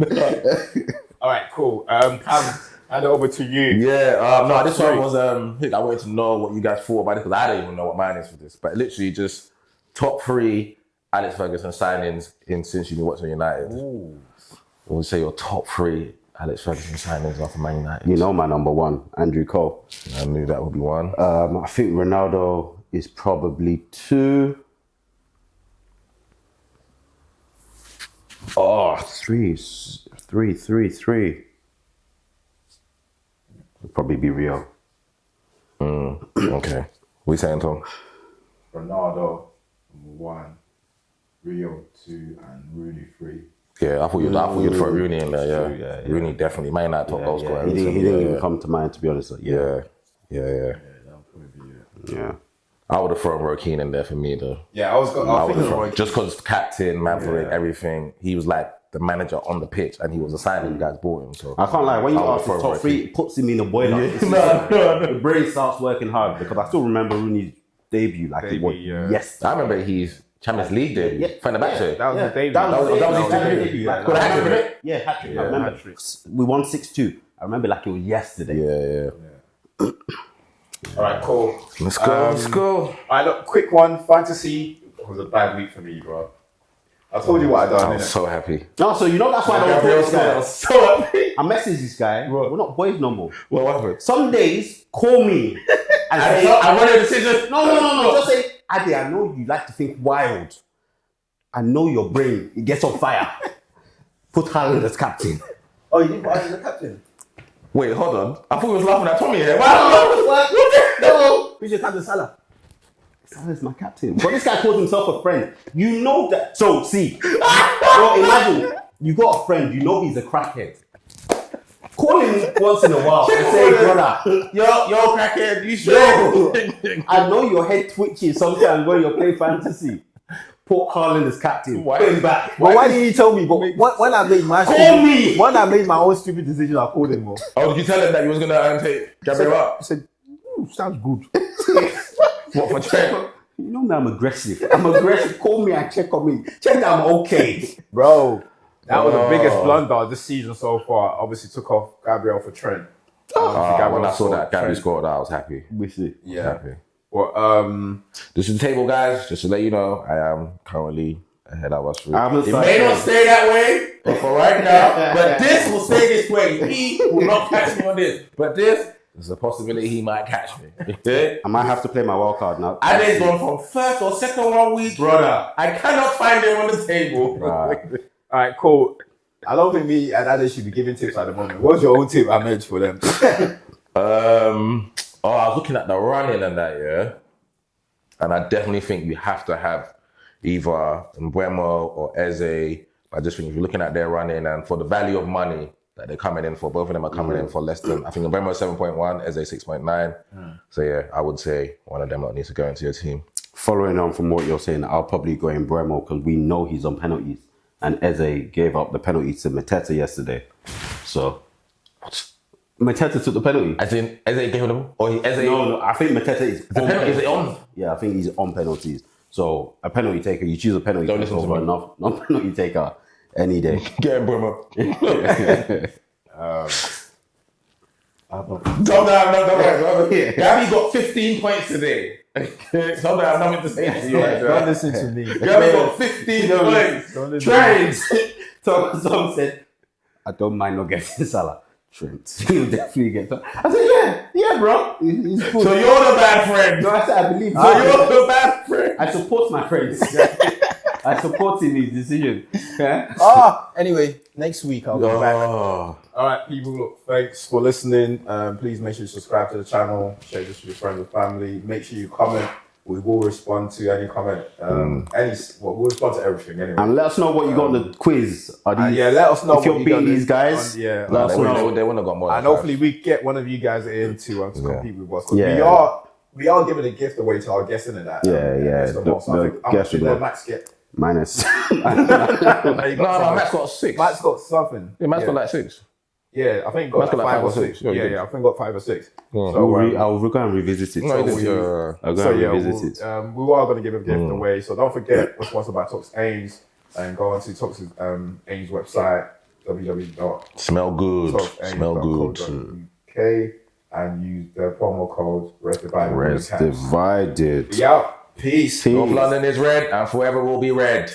All right, cool. Cam, hand it over to you. Yeah, no, this one was I wanted to know what you guys thought about it because I don't even know what mine is for this. But literally just top 3 Alex Ferguson signings since you've been watching United. What would you say your top 3 Alex Ferguson signings are for Man United? You know my number 1, Andrew Cole. I knew that would be 1. I think Ronaldo is probably 2. Oh, 3. Would probably be Rio. Okay. What you saying, Tom? Ronaldo, number 1. Rio, 2, and Rooney, 3. Yeah, I thought you'd throw Rooney in there. Yeah. Rooney definitely. Man United top goal scorer. He didn't even come to mind, to be honest. Yeah. That would probably be it. Yeah. I would have thrown Roy Keane in there for me though. Yeah, I was thinking Roy, just because captain, Maverick, everything. He was like the manager on the pitch, and he was a signing. You guys bought him, so I can't lie, when you ask throw the top Roy 3, Keane. it puts him in the boiler. The brain starts working hard because I still remember Rooney's debut like it was yesterday. I remember he's Champions League debut. Yeah. Fenerbahce. That was the debut. That was his debut. debut. Got a hat-trick, didn't it? Yeah, hat-trick. I remember. We won 6-2. I remember like it was yesterday. Yeah. All right, cool. Let's go. Let's go. All right, look, quick one. Fantasy was a bad week for me, bro. I told you what I done. I was so happy. No, so you know that's why I don't Gabriel talk to this guy. was so happy. I messaged this guy. We're not boys no more. What happened? Some days, call me and say, I wanted a decision. No. Just say, Adi, I know you like to think wild. I know your brain, it gets on fire. Put Haaland as captain. Oh, you didn't put Haaland as the captain? Wait, hold on. I thought he was laughing at Tommy here. No. Who's your captain, Salah? Salah's my captain. But this guy calls himself a friend. You know that. So, see. Bro, imagine, you got a friend, you know he's a crackhead. Call him once in a while and say, brother, Yo, crackhead, you sure? I know your head twitches sometimes when you're playing fantasy. Put Haaland as captain. Why? Put him back. But why didn't you tell me? But when I made my when I made my own stupid decision, I called him. Oh, did you tell him that you was gonna take Gabriel up? I said, sounds good. What for Trent? You know me, I'm aggressive. Call me and check on me. Check that I'm okay. Bro, that was the biggest blunder this season so far. Obviously took off Gabriel for Trent. When I saw that Gabby scored, I was happy. We see. Yeah. Happy. Well, This is the table, guys. Just to let you know, I am currently ahead of us. It haven't may not stay that way for right now, but this will stay this way. He will not catch me on this. But this, there's a possibility he might catch me. I might have to play my wild card now. Ade's gone from first or second 1 week. Brother. I cannot find him on the table. Right. All right, cool. I don't think me and Ade should be giving tips at the moment. What's your own tip, Ahmed, for them? I was looking at the running and that, yeah. And I definitely think we have to have either Mbeumo or Eze. I just think if you're looking at their running and for the value of money that they're coming in for, both of them are coming in for less than, I think Mbeumo is 7.1, Eze 6.9. So yeah, I would say one of them needs to go into your team. Following on from what you're saying, I'll probably go in Mbeumo because we know he's on penalties. And Eze gave up the penalty to Mateta yesterday. So, Mateta took the penalty. As in, Eze gave them? Or Eze? No, I think Mateta is on penalty. Is it on? Yeah, I think he's on penalties. So, a penalty taker, you choose a penalty Don't taker listen to over me. non-penalty taker any day. Get him, Mbeumo. Don't worry. Gabby got 15 points today. So I have nothing to say to you. Don't listen to me. Gabby got 15 points. Trent. Tom said, I don't mind not getting Salah. Trent, he'll definitely get Salah. I said, yeah, bro. He's good. So you're the bad friend. No, I said, I believe So you're the bad friend. I support my friends. I support in his decision. Anyway, next week I'll be back. All right, people, look, thanks for listening. Please make sure you subscribe to the channel, share this with your friends and family. Make sure you comment. We will respond to any comment. We'll respond to everything anyway. And let us know what you got on the quiz. Let us know if you're beating these guys. They wouldn't have got more. And hopefully we get one of you guys in to compete with us. We are giving a gift away to our guests in that. The guest will Max get. Minus. No, Matt's got 6. Matt's got something. Yeah, Matt's got like 6. Yeah, I think got like 5 or 6. Yeah, I think got 5 or 6. So I'll go and revisit it. I'll go and revisit it. We are going to give a gift away. So don't forget, we're sponsored by Tox Ains. And go on to Tox Ains website, www.smellgood.co.uk and use the promo code RESTDivided. Rest Divided. Yeah. Peace. North London is red and forever will be red.